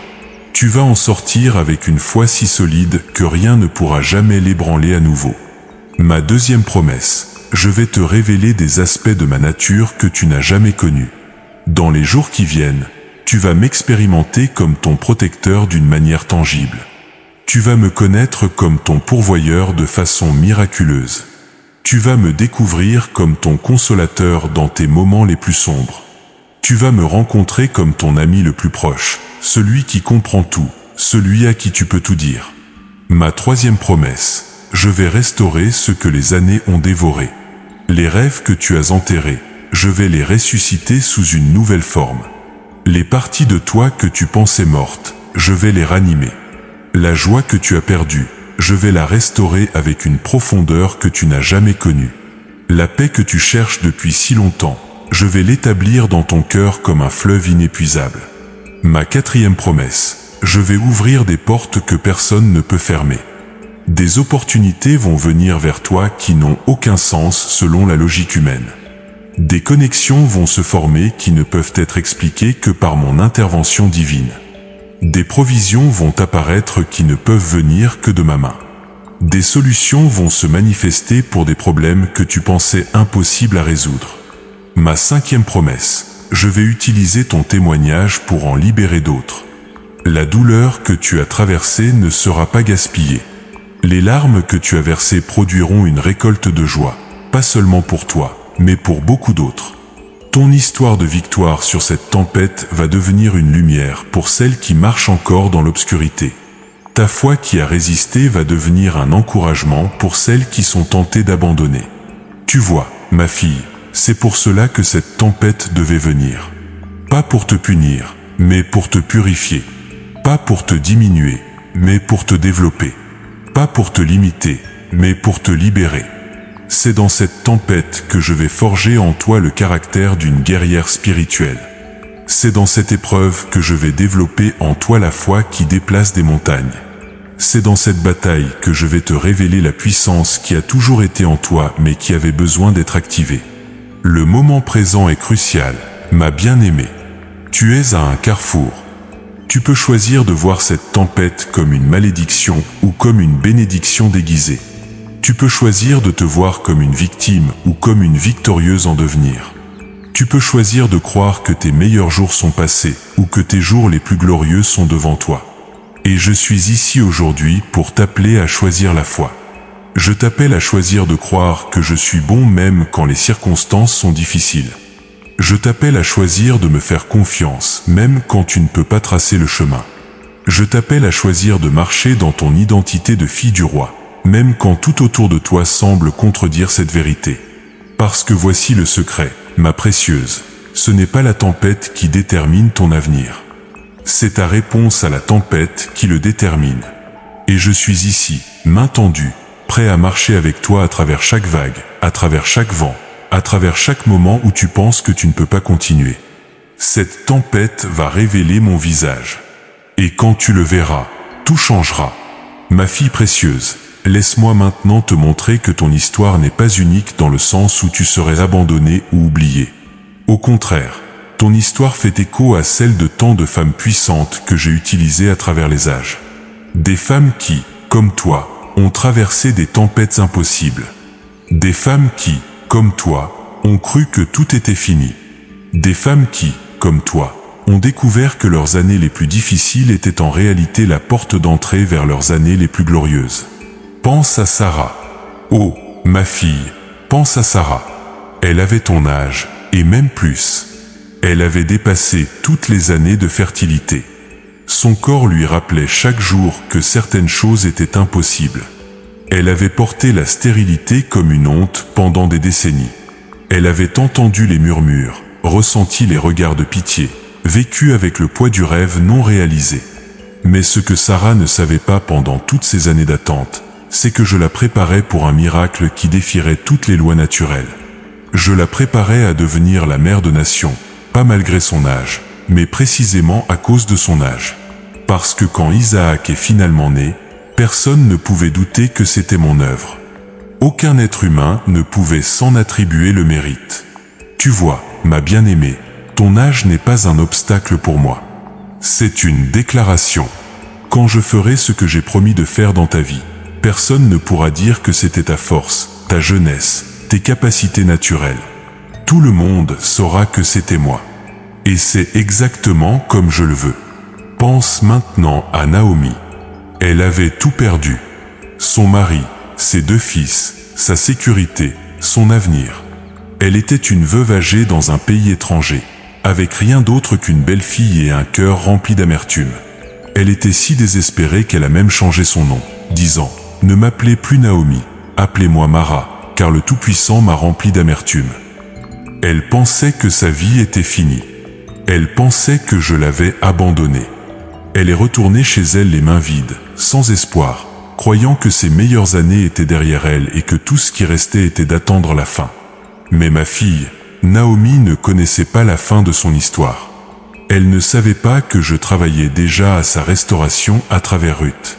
Tu vas en sortir avec une foi si solide que rien ne pourra jamais l'ébranler à nouveau. Ma deuxième promesse. Je vais te révéler des aspects de ma nature que tu n'as jamais connus. Dans les jours qui viennent, tu vas m'expérimenter comme ton protecteur d'une manière tangible. Tu vas me connaître comme ton pourvoyeur de façon miraculeuse. Tu vas me découvrir comme ton consolateur dans tes moments les plus sombres. Tu vas me rencontrer comme ton ami le plus proche, celui qui comprend tout, celui à qui tu peux tout dire. Ma troisième promesse. Je vais restaurer ce que les années ont dévoré. Les rêves que tu as enterrés, je vais les ressusciter sous une nouvelle forme. Les parties de toi que tu pensais mortes, je vais les ranimer. La joie que tu as perdue, je vais la restaurer avec une profondeur que tu n'as jamais connue. La paix que tu cherches depuis si longtemps, je vais l'établir dans ton cœur comme un fleuve inépuisable. Ma quatrième promesse, je vais ouvrir des portes que personne ne peut fermer. Des opportunités vont venir vers toi qui n'ont aucun sens selon la logique humaine. Des connexions vont se former qui ne peuvent être expliquées que par mon intervention divine. Des provisions vont apparaître qui ne peuvent venir que de ma main. Des solutions vont se manifester pour des problèmes que tu pensais impossibles à résoudre. Ma cinquième promesse, je vais utiliser ton témoignage pour en libérer d'autres. La douleur que tu as traversée ne sera pas gaspillée. Les larmes que tu as versées produiront une récolte de joie, pas seulement pour toi, mais pour beaucoup d'autres. Ton histoire de victoire sur cette tempête va devenir une lumière pour celles qui marchent encore dans l'obscurité. Ta foi qui a résisté va devenir un encouragement pour celles qui sont tentées d'abandonner. Tu vois, ma fille, c'est pour cela que cette tempête devait venir. Pas pour te punir, mais pour te purifier. Pas pour te diminuer, mais pour te développer. Pas pour te limiter, mais pour te libérer. C'est dans cette tempête que je vais forger en toi le caractère d'une guerrière spirituelle. C'est dans cette épreuve que je vais développer en toi la foi qui déplace des montagnes. C'est dans cette bataille que je vais te révéler la puissance qui a toujours été en toi mais qui avait besoin d'être activée. Le moment présent est crucial, ma bien-aimée. Tu es à un carrefour. Tu peux choisir de voir cette tempête comme une malédiction ou comme une bénédiction déguisée. Tu peux choisir de te voir comme une victime ou comme une victorieuse en devenir. Tu peux choisir de croire que tes meilleurs jours sont passés ou que tes jours les plus glorieux sont devant toi. Et je suis ici aujourd'hui pour t'appeler à choisir la foi. Je t'appelle à choisir de croire que je suis bon même quand les circonstances sont difficiles. Je t'appelle à choisir de me faire confiance même quand tu ne peux pas tracer le chemin. Je t'appelle à choisir de marcher dans ton identité de fille du roi, même quand tout autour de toi semble contredire cette vérité. Parce que voici le secret, ma précieuse, ce n'est pas la tempête qui détermine ton avenir. C'est ta réponse à la tempête qui le détermine. Et je suis ici, main tendue, prêt à marcher avec toi à travers chaque vague, à travers chaque vent, à travers chaque moment où tu penses que tu ne peux pas continuer. Cette tempête va révéler mon visage. Et quand tu le verras, tout changera. Ma fille précieuse, laisse-moi maintenant te montrer que ton histoire n'est pas unique dans le sens où tu serais abandonnée ou oubliée. Au contraire, ton histoire fait écho à celle de tant de femmes puissantes que j'ai utilisées à travers les âges. Des femmes qui, comme toi, ont traversé des tempêtes impossibles. Des femmes qui, comme toi, ont cru que tout était fini. Des femmes qui, comme toi, ont découvert que leurs années les plus difficiles étaient en réalité la porte d'entrée vers leurs années les plus glorieuses. Pense à Sarah. Oh, ma fille, pense à Sarah. Elle avait ton âge, et même plus. Elle avait dépassé toutes les années de fertilité. Son corps lui rappelait chaque jour que certaines choses étaient impossibles. Elle avait porté la stérilité comme une honte pendant des décennies. Elle avait entendu les murmures, ressenti les regards de pitié, vécu avec le poids du rêve non réalisé. Mais ce que Sarah ne savait pas pendant toutes ces années d'attente, c'est que je la préparais pour un miracle qui défierait toutes les lois naturelles. Je la préparais à devenir la mère de nations, pas malgré son âge, mais précisément à cause de son âge. Parce que quand Isaac est finalement né, personne ne pouvait douter que c'était mon œuvre. Aucun être humain ne pouvait s'en attribuer le mérite. Tu vois, ma bien-aimée, ton âge n'est pas un obstacle pour moi. C'est une déclaration. Quand je ferai ce que j'ai promis de faire dans ta vie, personne ne pourra dire que c'était ta force, ta jeunesse, tes capacités naturelles. Tout le monde saura que c'était moi. Et c'est exactement comme je le veux. Pense maintenant à Naomi. Elle avait tout perdu. Son mari, ses 2 fils, sa sécurité, son avenir. Elle était une veuve âgée dans un pays étranger, avec rien d'autre qu'une belle fille et un cœur rempli d'amertume. Elle était si désespérée qu'elle a même changé son nom, disant « Ne m'appelez plus Naomi, appelez-moi Mara, car le Tout-Puissant m'a rempli d'amertume. » Elle pensait que sa vie était finie. Elle pensait que je l'avais abandonnée. Elle est retournée chez elle les mains vides, sans espoir, croyant que ses meilleures années étaient derrière elle et que tout ce qui restait était d'attendre la fin. Mais ma fille, Naomi ne connaissait pas la fin de son histoire. Elle ne savait pas que je travaillais déjà à sa restauration à travers Ruth.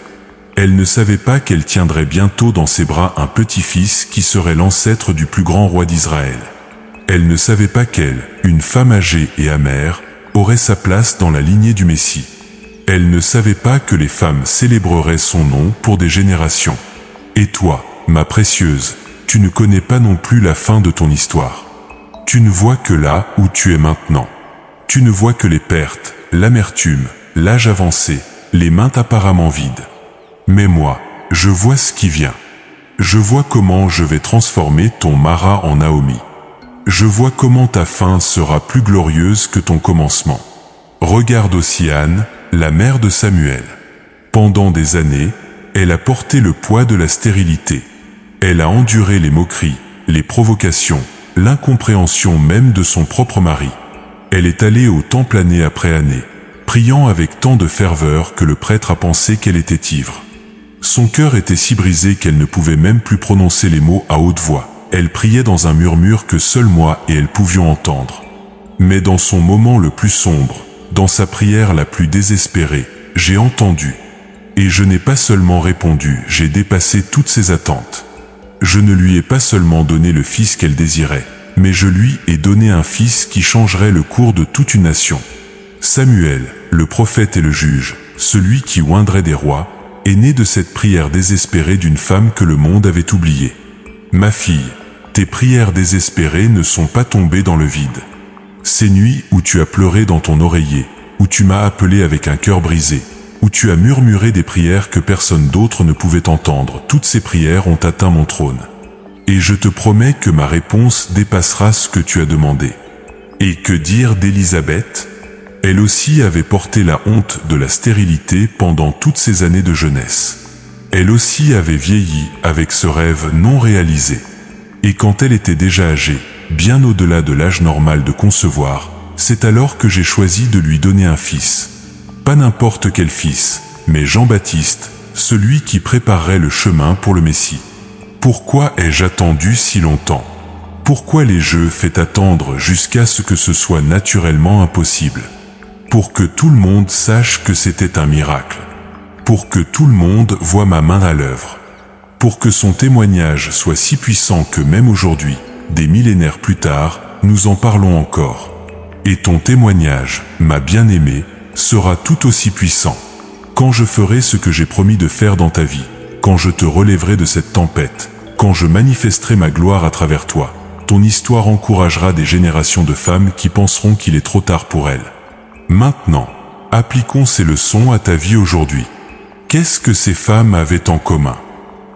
Elle ne savait pas qu'elle tiendrait bientôt dans ses bras un petit-fils qui serait l'ancêtre du plus grand roi d'Israël. Elle ne savait pas qu'elle, une femme âgée et amère, aurait sa place dans la lignée du Messie. Elle ne savait pas que les femmes célébreraient son nom pour des générations. Et toi, ma précieuse, tu ne connais pas non plus la fin de ton histoire. Tu ne vois que là où tu es maintenant. Tu ne vois que les pertes, l'amertume, l'âge avancé, les mains apparemment vides. Mais moi, je vois ce qui vient. Je vois comment je vais transformer ton Mara en Naomi. Je vois comment ta fin sera plus glorieuse que ton commencement. Regarde aussi Anne, la mère de Samuel. Pendant des années, elle a porté le poids de la stérilité. Elle a enduré les moqueries, les provocations, l'incompréhension même de son propre mari. Elle est allée au temple année après année, priant avec tant de ferveur que le prêtre a pensé qu'elle était ivre. Son cœur était si brisé qu'elle ne pouvait même plus prononcer les mots à haute voix. Elle priait dans un murmure que seul moi et elle pouvions entendre. Mais dans son moment le plus sombre, dans sa prière la plus désespérée, j'ai entendu. Et je n'ai pas seulement répondu, j'ai dépassé toutes ses attentes. Je ne lui ai pas seulement donné le fils qu'elle désirait, mais je lui ai donné un fils qui changerait le cours de toute une nation. Samuel, le prophète et le juge, celui qui oindrait des rois, est né de cette prière désespérée d'une femme que le monde avait oubliée. Ma fille, tes prières désespérées ne sont pas tombées dans le vide. Ces nuits où tu as pleuré dans ton oreiller, où tu m'as appelé avec un cœur brisé, où tu as murmuré des prières que personne d'autre ne pouvait entendre, toutes ces prières ont atteint mon trône. Et je te promets que ma réponse dépassera ce que tu as demandé. Et que dire d'Élisabeth ? Elle aussi avait porté la honte de la stérilité pendant toutes ces années de jeunesse. Elle aussi avait vieilli avec ce rêve non réalisé. Et quand elle était déjà âgée, bien au-delà de l'âge normal de concevoir, c'est alors que j'ai choisi de lui donner un fils. Pas n'importe quel fils, mais Jean-Baptiste, celui qui préparerait le chemin pour le Messie. Pourquoi ai-je attendu si longtemps ? Pourquoi les jeux fait attendre jusqu'à ce que ce soit naturellement impossible ? Pour que tout le monde sache que c'était un miracle. Pour que tout le monde voie ma main à l'œuvre. Pour que son témoignage soit si puissant que même aujourd'hui, des millénaires plus tard, nous en parlons encore. Et ton témoignage, ma bien-aimée, sera tout aussi puissant. Quand je ferai ce que j'ai promis de faire dans ta vie, quand je te relèverai de cette tempête, quand je manifesterai ma gloire à travers toi, ton histoire encouragera des générations de femmes qui penseront qu'il est trop tard pour elles. Maintenant, appliquons ces leçons à ta vie aujourd'hui. Qu'est-ce que ces femmes avaient en commun ?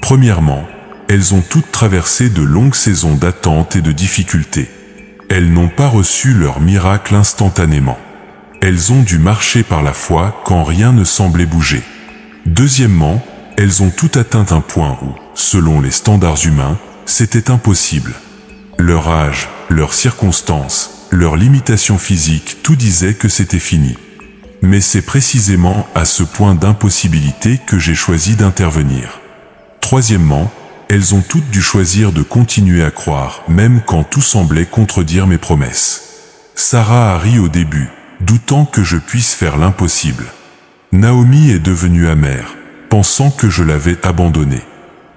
Premièrement, elles ont toutes traversé de longues saisons d'attente et de difficultés. Elles n'ont pas reçu leur miracle instantanément. Elles ont dû marcher par la foi quand rien ne semblait bouger. Deuxièmement, elles ont toutes atteint un point où, selon les standards humains, c'était impossible. Leur âge, leurs circonstances, leurs limitations physiques, tout disait que c'était fini. Mais c'est précisément à ce point d'impossibilité que j'ai choisi d'intervenir. Troisièmement, elles ont toutes dû choisir de continuer à croire, même quand tout semblait contredire mes promesses. Sarah a ri au début, doutant que je puisse faire l'impossible. Naomi est devenue amère, pensant que je l'avais abandonnée.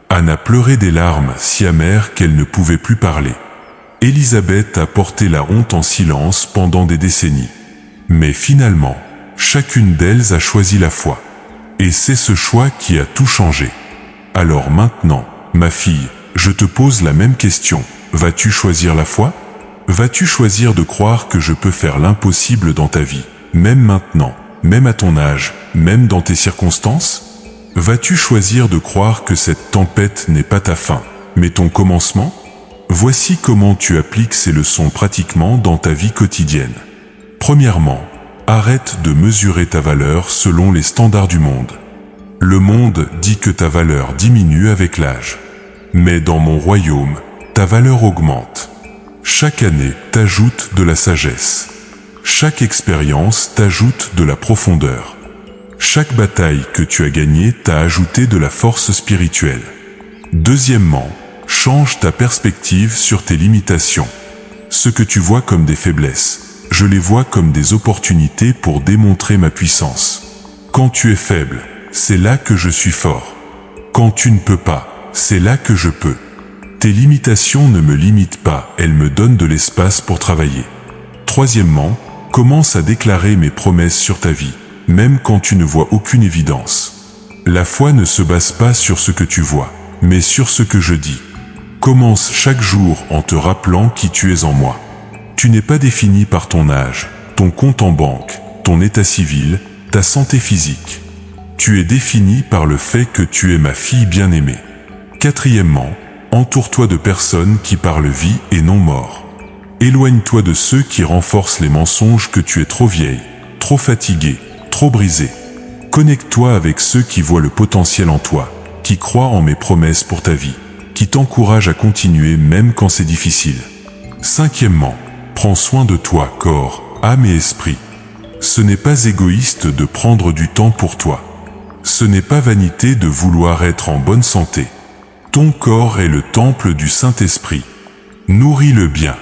Anne a pleuré des larmes si amères qu'elle ne pouvait plus parler. Élisabeth a porté la honte en silence pendant des décennies. Mais finalement, chacune d'elles a choisi la foi. Et c'est ce choix qui a tout changé. Alors maintenant, ma fille, je te pose la même question. Vas-tu choisir la foi ? Vas-tu choisir de croire que je peux faire l'impossible dans ta vie, même maintenant, même à ton âge, même dans tes circonstances ? Vas-tu choisir de croire que cette tempête n'est pas ta fin, mais ton commencement ? Voici comment tu appliques ces leçons pratiquement dans ta vie quotidienne. Premièrement, arrête de mesurer ta valeur selon les standards du monde. Le monde dit que ta valeur diminue avec l'âge. Mais dans mon royaume, ta valeur augmente. Chaque année t'ajoute de la sagesse. Chaque expérience t'ajoute de la profondeur. Chaque bataille que tu as gagnée t'a ajouté de la force spirituelle. Deuxièmement, change ta perspective sur tes limitations. Ce que tu vois comme des faiblesses, je les vois comme des opportunités pour démontrer ma puissance. Quand tu es faible, c'est là que je suis fort. Quand tu ne peux pas, c'est là que je peux. Tes limitations ne me limitent pas, elles me donnent de l'espace pour travailler. Troisièmement, commence à déclarer mes promesses sur ta vie, même quand tu ne vois aucune évidence. La foi ne se base pas sur ce que tu vois, mais sur ce que je dis. Commence chaque jour en te rappelant qui tu es en moi. Tu n'es pas défini par ton âge, ton compte en banque, ton état civil, ta santé physique. Tu es défini par le fait que tu es ma fille bien-aimée. Quatrièmement, entoure-toi de personnes qui parlent vie et non mort. Éloigne-toi de ceux qui renforcent les mensonges que tu es trop vieille, trop fatiguée, trop brisée. Connecte-toi avec ceux qui voient le potentiel en toi, qui croient en mes promesses pour ta vie, qui t'encouragent à continuer même quand c'est difficile. Cinquièmement, prends soin de toi, corps, âme et esprit. Ce n'est pas égoïste de prendre du temps pour toi. Ce n'est pas vanité de vouloir être en bonne santé. Ton corps est le temple du Saint-Esprit. Nourris-le bien.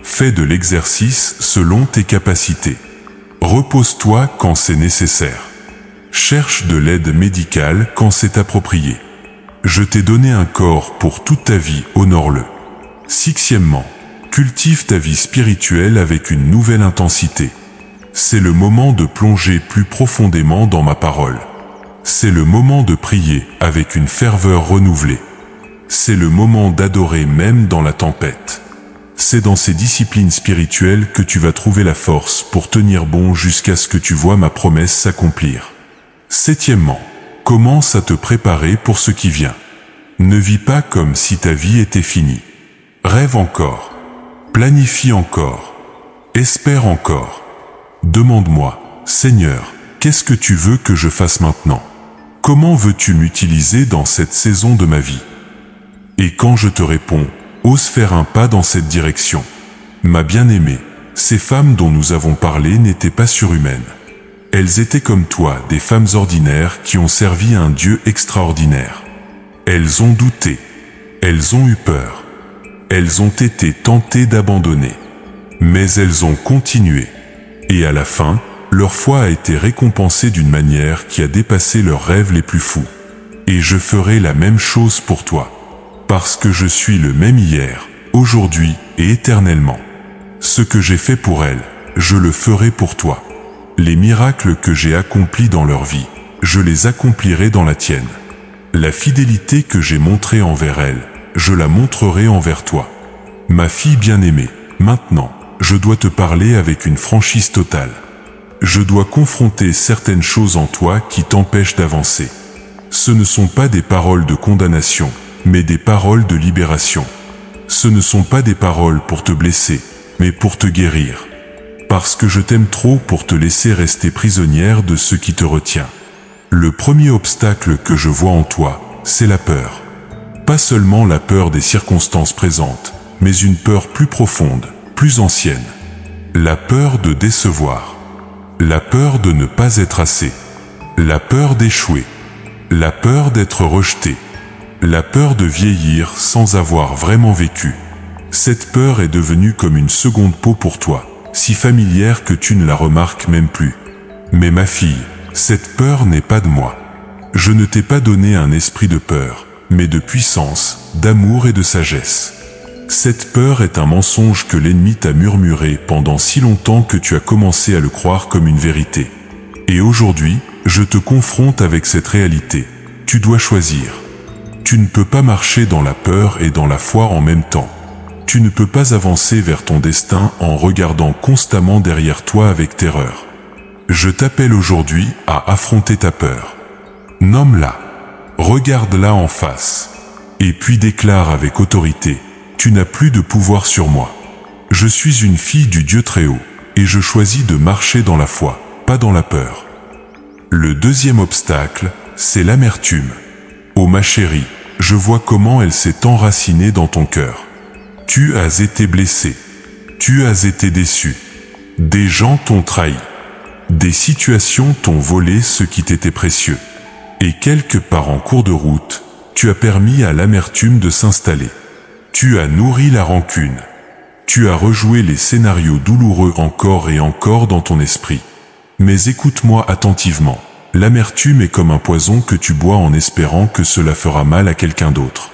Fais de l'exercice selon tes capacités. Repose-toi quand c'est nécessaire. Cherche de l'aide médicale quand c'est approprié. Je t'ai donné un corps pour toute ta vie, honore-le. Sixièmement, cultive ta vie spirituelle avec une nouvelle intensité. C'est le moment de plonger plus profondément dans ma parole. C'est le moment de prier avec une ferveur renouvelée. C'est le moment d'adorer même dans la tempête. C'est dans ces disciplines spirituelles que tu vas trouver la force pour tenir bon jusqu'à ce que tu vois ma promesse s'accomplir. Septièmement, commence à te préparer pour ce qui vient. Ne vis pas comme si ta vie était finie. Rêve encore. Planifie encore. Espère encore. Demande-moi, Seigneur, qu'est-ce que tu veux que je fasse maintenant? Comment veux-tu m'utiliser dans cette saison de ma vie? Et quand je te réponds, ose faire un pas dans cette direction. Ma bien-aimée, ces femmes dont nous avons parlé n'étaient pas surhumaines. Elles étaient comme toi, des femmes ordinaires qui ont servi un Dieu extraordinaire. Elles ont douté. Elles ont eu peur. Elles ont été tentées d'abandonner. Mais elles ont continué. Et à la fin, leur foi a été récompensée d'une manière qui a dépassé leurs rêves les plus fous. Et je ferai la même chose pour toi. Parce que je suis le même hier, aujourd'hui et éternellement. Ce que j'ai fait pour elles, je le ferai pour toi. Les miracles que j'ai accomplis dans leur vie, je les accomplirai dans la tienne. La fidélité que j'ai montrée envers elles, je la montrerai envers toi. Ma fille bien-aimée, maintenant, je dois te parler avec une franchise totale. Je dois confronter certaines choses en toi qui t'empêchent d'avancer. Ce ne sont pas des paroles de condamnation, mais des paroles de libération. Ce ne sont pas des paroles pour te blesser, mais pour te guérir. Parce que je t'aime trop pour te laisser rester prisonnière de ce qui te retient. Le premier obstacle que je vois en toi, c'est la peur. Pas seulement la peur des circonstances présentes, mais une peur plus profonde, plus ancienne. La peur de décevoir. La peur de ne pas être assez. La peur d'échouer. La peur d'être rejeté. La peur de vieillir sans avoir vraiment vécu. Cette peur est devenue comme une seconde peau pour toi, si familière que tu ne la remarques même plus. Mais ma fille, cette peur n'est pas de moi. Je ne t'ai pas donné un esprit de peur, mais de puissance, d'amour et de sagesse. Cette peur est un mensonge que l'ennemi t'a murmuré pendant si longtemps que tu as commencé à le croire comme une vérité. Et aujourd'hui, je te confronte avec cette réalité. Tu dois choisir. Tu ne peux pas marcher dans la peur et dans la foi en même temps. Tu ne peux pas avancer vers ton destin en regardant constamment derrière toi avec terreur. Je t'appelle aujourd'hui à affronter ta peur. Nomme-la. Regarde-la en face. Et puis déclare avec autorité, tu n'as plus de pouvoir sur moi. Je suis une fille du Dieu Très-Haut, et je choisis de marcher dans la foi, pas dans la peur. Le deuxième obstacle, c'est l'amertume. Oh ma chérie, je vois comment elle s'est enracinée dans ton cœur. Tu as été blessé. Tu as été déçu. Des gens t'ont trahi. Des situations t'ont volé ce qui t'était précieux. Et quelque part en cours de route, tu as permis à l'amertume de s'installer. Tu as nourri la rancune. Tu as rejoué les scénarios douloureux encore et encore dans ton esprit. Mais écoute-moi attentivement. L'amertume est comme un poison que tu bois en espérant que cela fera mal à quelqu'un d'autre.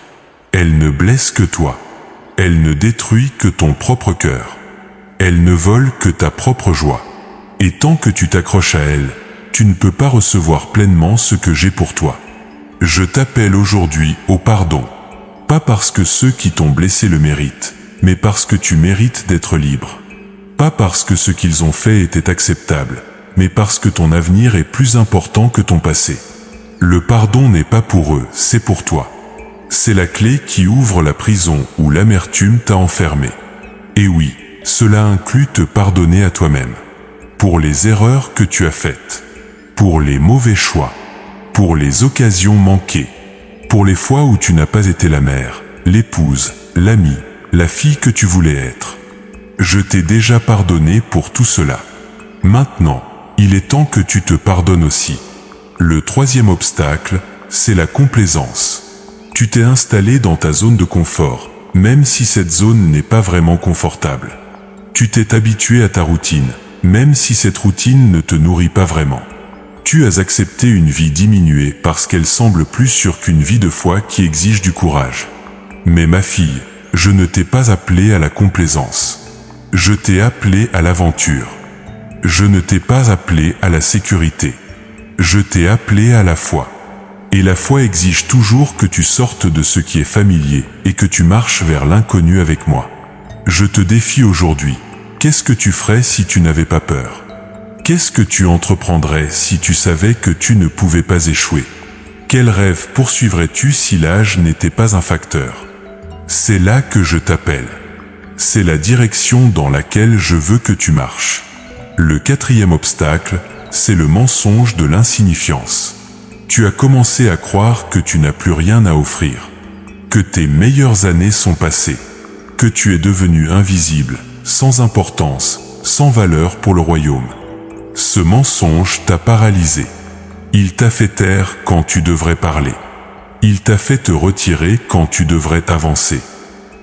Elle ne blesse que toi. Elle ne détruit que ton propre cœur. Elle ne vole que ta propre joie. Et tant que tu t'accroches à elle, tu ne peux pas recevoir pleinement ce que j'ai pour toi. Je t'appelle aujourd'hui au pardon. Pas parce que ceux qui t'ont blessé le méritent, mais parce que tu mérites d'être libre. Pas parce que ce qu'ils ont fait était acceptable, mais parce que ton avenir est plus important que ton passé. Le pardon n'est pas pour eux, c'est pour toi. C'est la clé qui ouvre la prison où l'amertume t'a enfermé. Et oui, cela inclut te pardonner à toi-même. Pour les erreurs que tu as faites. Pour les mauvais choix. Pour les occasions manquées. Pour les fois où tu n'as pas été la mère, l'épouse, l'amie, la fille que tu voulais être. Je t'ai déjà pardonné pour tout cela. Maintenant, il est temps que tu te pardonnes aussi. Le troisième obstacle, c'est la complaisance. Tu t'es installé dans ta zone de confort, même si cette zone n'est pas vraiment confortable. Tu t'es habitué à ta routine, même si cette routine ne te nourrit pas vraiment. Tu as accepté une vie diminuée parce qu'elle semble plus sûre qu'une vie de foi qui exige du courage. Mais ma fille, je ne t'ai pas appelée à la complaisance. Je t'ai appelée à l'aventure. Je ne t'ai pas appelée à la sécurité. Je t'ai appelée à la foi. Et la foi exige toujours que tu sortes de ce qui est familier et que tu marches vers l'inconnu avec moi. Je te défie aujourd'hui. Qu'est-ce que tu ferais si tu n'avais pas peur? Qu'est-ce que tu entreprendrais si tu savais que tu ne pouvais pas échouer? Quel rêve poursuivrais-tu si l'âge n'était pas un facteur? C'est là que je t'appelle. C'est la direction dans laquelle je veux que tu marches. Le quatrième obstacle, c'est le mensonge de l'insignifiance. Tu as commencé à croire que tu n'as plus rien à offrir, que tes meilleures années sont passées, que tu es devenu invisible, sans importance, sans valeur pour le royaume. Ce mensonge t'a paralysé. Il t'a fait taire quand tu devrais parler. Il t'a fait te retirer quand tu devrais avancer.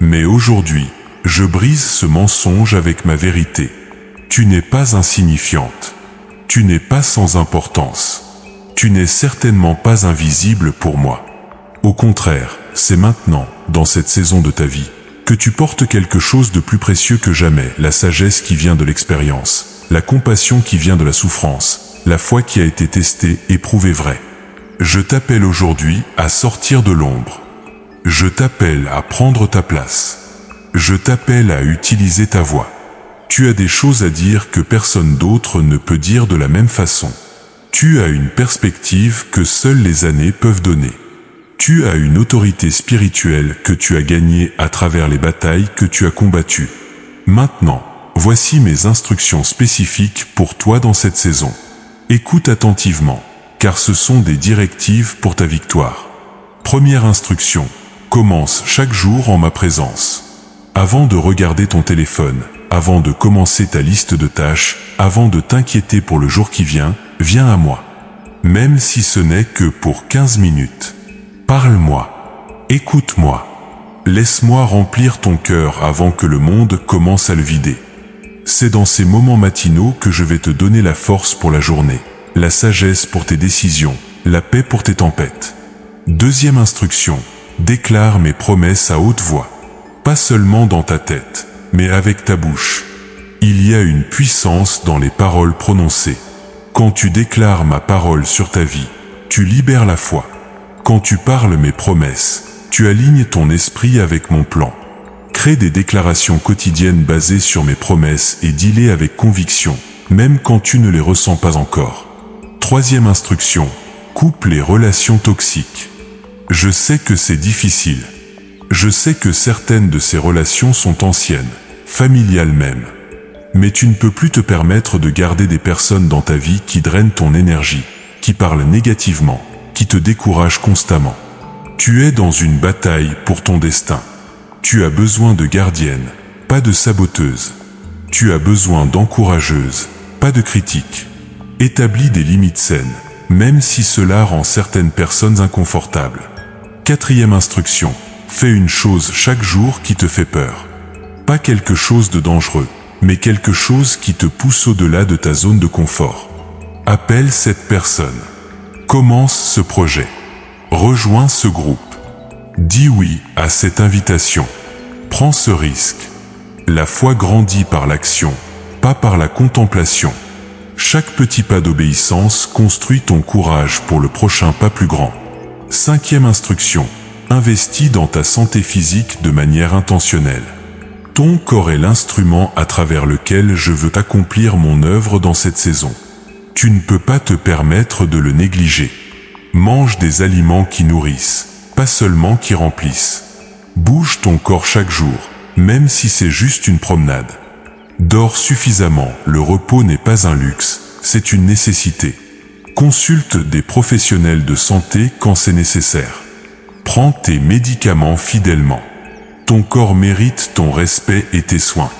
Mais aujourd'hui, je brise ce mensonge avec ma vérité. Tu n'es pas insignifiante. Tu n'es pas sans importance. Tu n'es certainement pas invisible pour moi. Au contraire, c'est maintenant, dans cette saison de ta vie, que tu portes quelque chose de plus précieux que jamais, la sagesse qui vient de l'expérience, la compassion qui vient de la souffrance, la foi qui a été testée et prouvée vraie. Je t'appelle aujourd'hui à sortir de l'ombre. Je t'appelle à prendre ta place. Je t'appelle à utiliser ta voix. Tu as des choses à dire que personne d'autre ne peut dire de la même façon. Tu as une perspective que seules les années peuvent donner. Tu as une autorité spirituelle que tu as gagnée à travers les batailles que tu as combattues. Maintenant, voici mes instructions spécifiques pour toi dans cette saison. Écoute attentivement, car ce sont des directives pour ta victoire. Première instruction, commence chaque jour en ma présence. Avant de regarder ton téléphone, avant de commencer ta liste de tâches, avant de t'inquiéter pour le jour qui vient, viens à moi. Même si ce n'est que pour 15 minutes. Parle-moi. Écoute-moi. Laisse-moi remplir ton cœur avant que le monde commence à le vider. C'est dans ces moments matinaux que je vais te donner la force pour la journée, la sagesse pour tes décisions, la paix pour tes tempêtes. Deuxième instruction, déclare mes promesses à haute voix. Pas seulement dans ta tête, mais avec ta bouche. Il y a une puissance dans les paroles prononcées. Quand tu déclares ma parole sur ta vie, tu libères la foi. Quand tu parles mes promesses, tu alignes ton esprit avec mon plan. Crée des déclarations quotidiennes basées sur mes promesses et dis-les avec conviction, même quand tu ne les ressens pas encore. Troisième instruction, coupe les relations toxiques. Je sais que c'est difficile. Je sais que certaines de ces relations sont anciennes, familiales même. Mais tu ne peux plus te permettre de garder des personnes dans ta vie qui drainent ton énergie, qui parlent négativement, qui te découragent constamment. Tu es dans une bataille pour ton destin. Tu as besoin de gardiennes, pas de saboteuses. Tu as besoin d'encourageuses, pas de critiques. Établis des limites saines, même si cela rend certaines personnes inconfortables. Quatrième instruction, fais une chose chaque jour qui te fait peur. Pas quelque chose de dangereux, mais quelque chose qui te pousse au-delà de ta zone de confort. Appelle cette personne. Commence ce projet. Rejoins ce groupe. Dis oui à cette invitation. Prends ce risque. La foi grandit par l'action, pas par la contemplation. Chaque petit pas d'obéissance construit ton courage pour le prochain pas plus grand. Cinquième instruction. Investis dans ta santé physique de manière intentionnelle. Ton corps est l'instrument à travers lequel je veux accomplir mon œuvre dans cette saison. Tu ne peux pas te permettre de le négliger. Mange des aliments qui nourrissent, pas seulement qui remplissent. Bouge ton corps chaque jour, même si c'est juste une promenade. Dors suffisamment, le repos n'est pas un luxe, c'est une nécessité. Consulte des professionnels de santé quand c'est nécessaire. Prends tes médicaments fidèlement. Ton corps mérite ton respect et tes soins.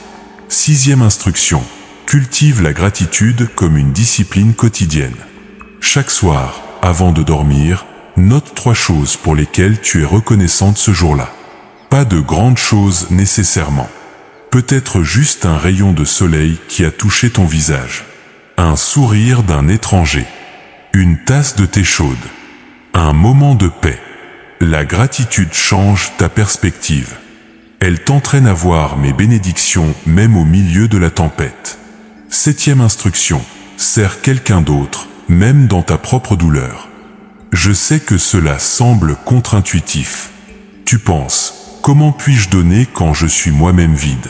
Sixième instruction, cultive la gratitude comme une discipline quotidienne. Chaque soir, avant de dormir, note 3 choses pour lesquelles tu es reconnaissante ce jour-là. Pas de grandes choses nécessairement. Peut-être juste un rayon de soleil qui a touché ton visage. Un sourire d'un étranger. Une tasse de thé chaude. Un moment de paix. La gratitude change ta perspective. Elle t'entraîne à voir mes bénédictions même au milieu de la tempête. 7e instruction. Sers quelqu'un d'autre, même dans ta propre douleur. Je sais que cela semble contre-intuitif. Tu penses, comment puis-je donner quand je suis moi-même vide?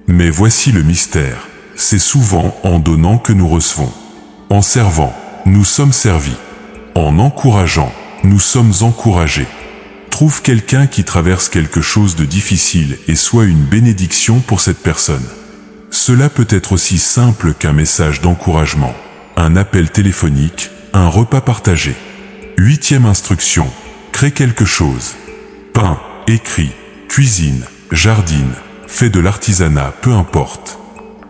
Mais voici le mystère, c'est souvent en donnant que nous recevons. En servant, nous sommes servis. En encourageant, nous sommes encouragés. Trouve quelqu'un qui traverse quelque chose de difficile et sois une bénédiction pour cette personne. Cela peut être aussi simple qu'un message d'encouragement, un appel téléphonique, un repas partagé. 8e instruction, crée quelque chose. Peins, écris, cuisine, jardine, fais de l'artisanat, peu importe.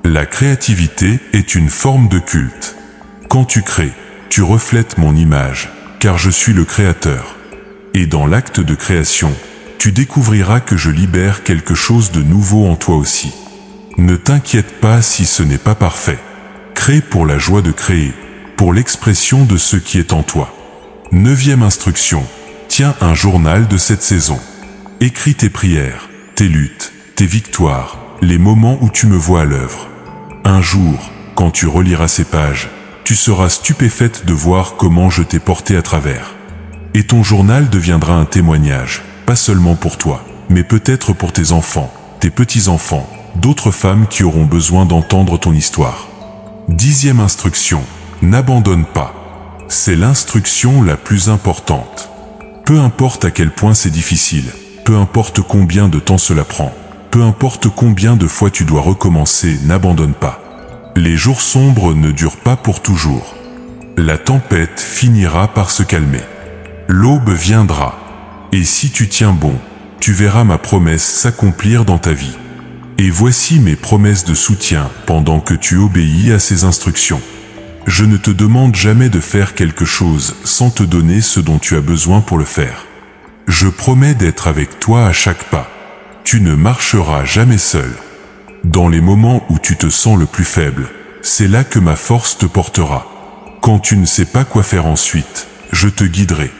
La créativité est une forme de culte. Quand tu crées, tu reflètes mon image, car je suis le créateur. Et dans l'acte de création, tu découvriras que je libère quelque chose de nouveau en toi aussi. Ne t'inquiète pas si ce n'est pas parfait. Crée pour la joie de créer, pour l'expression de ce qui est en toi. 9e instruction, tiens un journal de cette saison. Écris tes prières, tes luttes, tes victoires, les moments où tu me vois à l'œuvre. Un jour, quand tu reliras ces pages, tu seras stupéfaite de voir comment je t'ai porté à travers. Et ton journal deviendra un témoignage, pas seulement pour toi, mais peut-être pour tes enfants, tes petits-enfants, d'autres femmes qui auront besoin d'entendre ton histoire. 10e instruction, n'abandonne pas. C'est l'instruction la plus importante. Peu importe à quel point c'est difficile, peu importe combien de temps cela prend, peu importe combien de fois tu dois recommencer, n'abandonne pas. Les jours sombres ne durent pas pour toujours. La tempête finira par se calmer. L'aube viendra. Et si tu tiens bon, tu verras ma promesse s'accomplir dans ta vie. Et voici mes promesses de soutien pendant que tu obéis à ces instructions. Je ne te demande jamais de faire quelque chose sans te donner ce dont tu as besoin pour le faire. Je promets d'être avec toi à chaque pas. Tu ne marcheras jamais seul. Dans les moments où tu te sens le plus faible, c'est là que ma force te portera. Quand tu ne sais pas quoi faire ensuite, je te guiderai.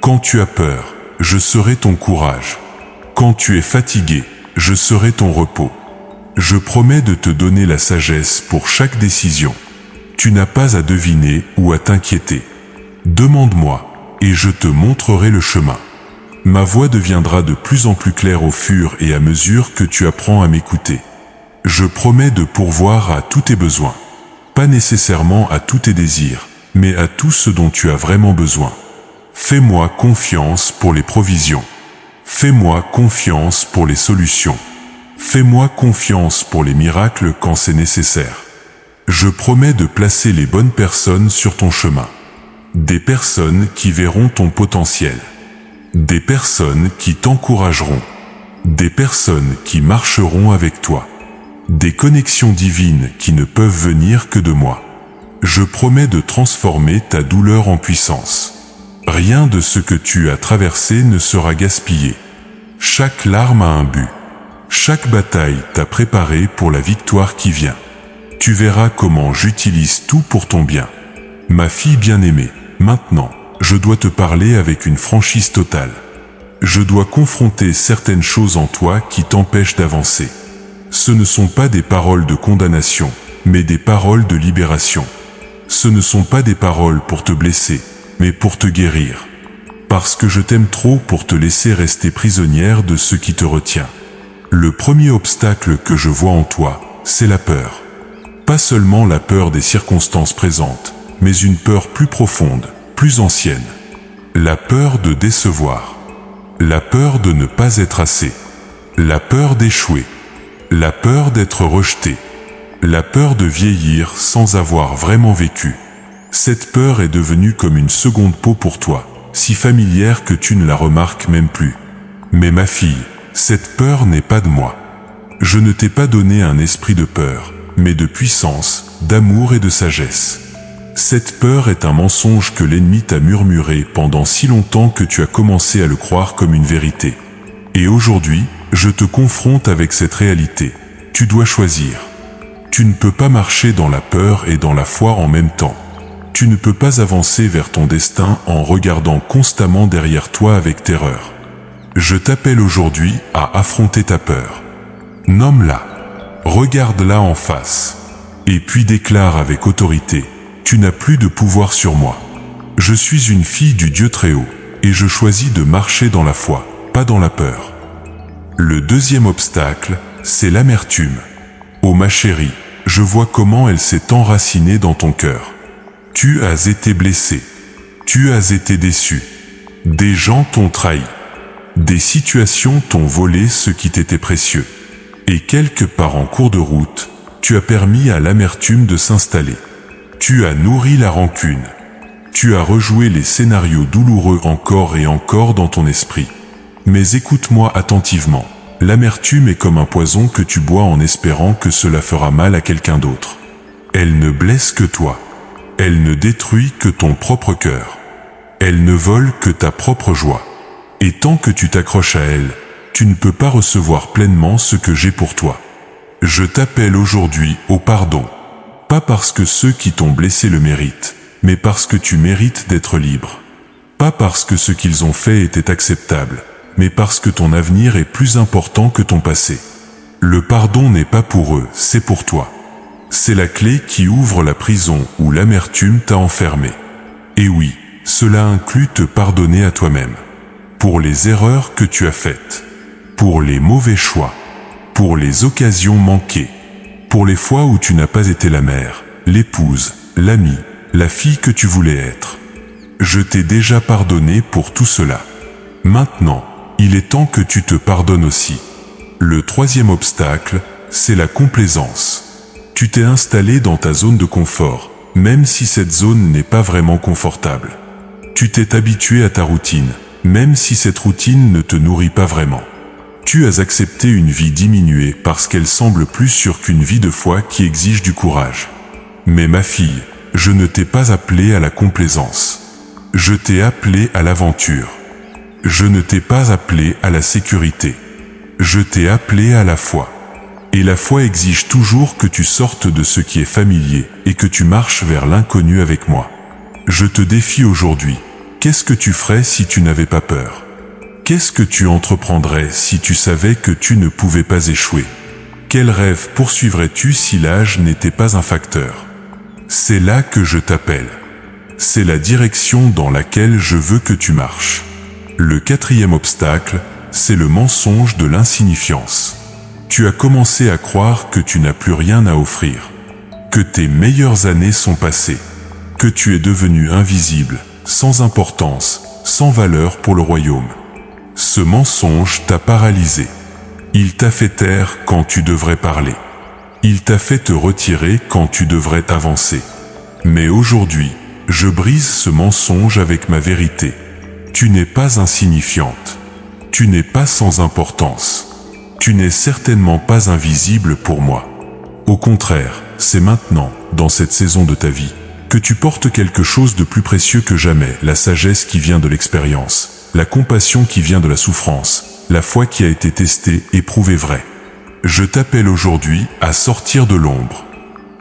Quand tu as peur, je serai ton courage. Quand tu es fatigué, je serai ton repos. Je promets de te donner la sagesse pour chaque décision. Tu n'as pas à deviner ou à t'inquiéter. Demande-moi, et je te montrerai le chemin. Ma voix deviendra de plus en plus claire au fur et à mesure que tu apprends à m'écouter. Je promets de pourvoir à tous tes besoins. Pas nécessairement à tous tes désirs, mais à tout ce dont tu as vraiment besoin. Fais-moi confiance pour les provisions. Fais-moi confiance pour les solutions. Fais-moi confiance pour les miracles quand c'est nécessaire. Je promets de placer les bonnes personnes sur ton chemin. Des personnes qui verront ton potentiel. Des personnes qui t'encourageront. Des personnes qui marcheront avec toi. Des connexions divines qui ne peuvent venir que de moi. Je promets de transformer ta douleur en puissance. Rien de ce que tu as traversé ne sera gaspillé. Chaque larme a un but. Chaque bataille t'a préparé pour la victoire qui vient. Tu verras comment j'utilise tout pour ton bien. Ma fille bien-aimée, maintenant, je dois te parler avec une franchise totale. Je dois confronter certaines choses en toi qui t'empêchent d'avancer. Ce ne sont pas des paroles de condamnation, mais des paroles de libération. Ce ne sont pas des paroles pour te blesser, mais pour te guérir. Parce que je t'aime trop pour te laisser rester prisonnière de ce qui te retient. Le premier obstacle que je vois en toi, c'est la peur. Pas seulement la peur des circonstances présentes, mais une peur plus profonde, plus ancienne. La peur de décevoir. La peur de ne pas être assez. La peur d'échouer. La peur d'être rejeté. La peur de vieillir sans avoir vraiment vécu. Cette peur est devenue comme une seconde peau pour toi, si familière que tu ne la remarques même plus. Mais ma fille, cette peur n'est pas de moi. Je ne t'ai pas donné un esprit de peur, mais de puissance, d'amour et de sagesse. Cette peur est un mensonge que l'ennemi t'a murmuré pendant si longtemps que tu as commencé à le croire comme une vérité. Et aujourd'hui, je te confronte avec cette réalité. Tu dois choisir. Tu ne peux pas marcher dans la peur et dans la foi en même temps. Tu ne peux pas avancer vers ton destin en regardant constamment derrière toi avec terreur. Je t'appelle aujourd'hui à affronter ta peur. Nomme-la. Regarde-la en face. Et puis déclare avec autorité, tu n'as plus de pouvoir sur moi. Je suis une fille du Dieu Très-Haut, et je choisis de marcher dans la foi, pas dans la peur. Le deuxième obstacle, c'est l'amertume. Oh ma chérie, je vois comment elle s'est enracinée dans ton cœur. Tu as été blessé. Tu as été déçu. Des gens t'ont trahi. Des situations t'ont volé ce qui t'était précieux. Et quelque part en cours de route, tu as permis à l'amertume de s'installer. Tu as nourri la rancune. Tu as rejoué les scénarios douloureux encore et encore dans ton esprit. Mais écoute-moi attentivement. L'amertume est comme un poison que tu bois en espérant que cela fera mal à quelqu'un d'autre. Elle ne blesse que toi. Elle ne détruit que ton propre cœur. Elle ne vole que ta propre joie. Et tant que tu t'accroches à elle, tu ne peux pas recevoir pleinement ce que j'ai pour toi. Je t'appelle aujourd'hui au pardon. Pas parce que ceux qui t'ont blessé le méritent, mais parce que tu mérites d'être libre. Pas parce que ce qu'ils ont fait était acceptable, mais parce que ton avenir est plus important que ton passé. Le pardon n'est pas pour eux, c'est pour toi. C'est la clé qui ouvre la prison où l'amertume t'a enfermé. Et oui, cela inclut te pardonner à toi-même. Pour les erreurs que tu as faites. Pour les mauvais choix. Pour les occasions manquées. Pour les fois où tu n'as pas été la mère, l'épouse, l'amie, la fille que tu voulais être. Je t'ai déjà pardonné pour tout cela. Maintenant, il est temps que tu te pardonnes aussi. Le troisième obstacle, c'est la complaisance. Tu t'es installé dans ta zone de confort, même si cette zone n'est pas vraiment confortable. Tu t'es habitué à ta routine, même si cette routine ne te nourrit pas vraiment. Tu as accepté une vie diminuée parce qu'elle semble plus sûre qu'une vie de foi qui exige du courage. Mais ma fille, je ne t'ai pas appelé à la complaisance. Je t'ai appelé à l'aventure. Je ne t'ai pas appelé à la sécurité. Je t'ai appelé à la foi. Et la foi exige toujours que tu sortes de ce qui est familier et que tu marches vers l'inconnu avec moi. Je te défie aujourd'hui. Qu'est-ce que tu ferais si tu n'avais pas peur? Qu'est-ce que tu entreprendrais si tu savais que tu ne pouvais pas échouer? Quel rêve poursuivrais-tu si l'âge n'était pas un facteur? C'est là que je t'appelle. C'est la direction dans laquelle je veux que tu marches. Le quatrième obstacle, c'est le mensonge de l'insignifiance. Tu as commencé à croire que tu n'as plus rien à offrir, que tes meilleures années sont passées, que tu es devenu invisible, sans importance, sans valeur pour le royaume. Ce mensonge t'a paralysé. Il t'a fait taire quand tu devrais parler. Il t'a fait te retirer quand tu devrais avancer. Mais aujourd'hui, je brise ce mensonge avec ma vérité. Tu n'es pas insignifiante. Tu n'es pas sans importance. Tu n'es certainement pas invisible pour moi. Au contraire, c'est maintenant, dans cette saison de ta vie, que tu portes quelque chose de plus précieux que jamais, la sagesse qui vient de l'expérience, la compassion qui vient de la souffrance, la foi qui a été testée et prouvée vraie. Je t'appelle aujourd'hui à sortir de l'ombre.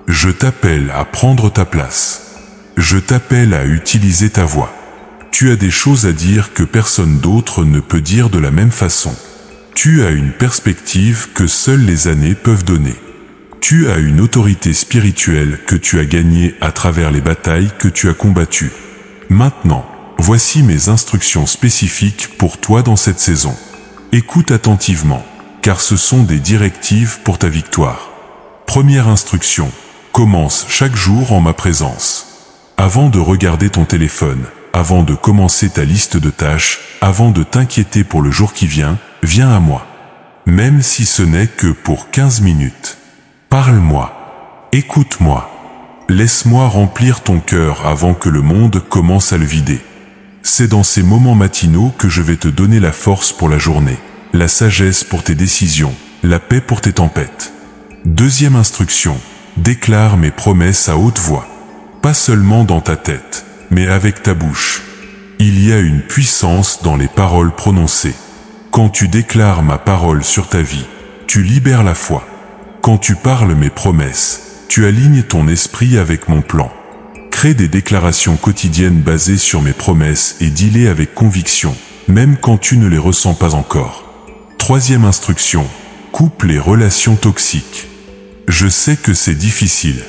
Je t'appelle à prendre ta place. Je t'appelle à utiliser ta voix. Tu as des choses à dire que personne d'autre ne peut dire de la même façon. Tu as une perspective que seules les années peuvent donner. Tu as une autorité spirituelle que tu as gagnée à travers les batailles que tu as combattues. Maintenant, voici mes instructions spécifiques pour toi dans cette saison. Écoute attentivement, car ce sont des directives pour ta victoire. Première instruction, commence chaque jour en ma présence. Avant de regarder ton téléphone, avant de commencer ta liste de tâches, avant de t'inquiéter pour le jour qui vient, viens à moi. Même si ce n'est que pour 15 minutes. Parle-moi. Écoute-moi. Laisse-moi remplir ton cœur avant que le monde commence à le vider. C'est dans ces moments matinaux que je vais te donner la force pour la journée, la sagesse pour tes décisions, la paix pour tes tempêtes. Deuxième instruction, déclare mes promesses à haute voix. Pas seulement dans ta tête, mais avec ta bouche. Il y a une puissance dans les paroles prononcées. Quand tu déclares ma parole sur ta vie, tu libères la foi. Quand tu parles mes promesses, tu alignes ton esprit avec mon plan. Crée des déclarations quotidiennes basées sur mes promesses et dis-les avec conviction, même quand tu ne les ressens pas encore. Troisième instruction, coupe les relations toxiques. Je sais que c'est difficile.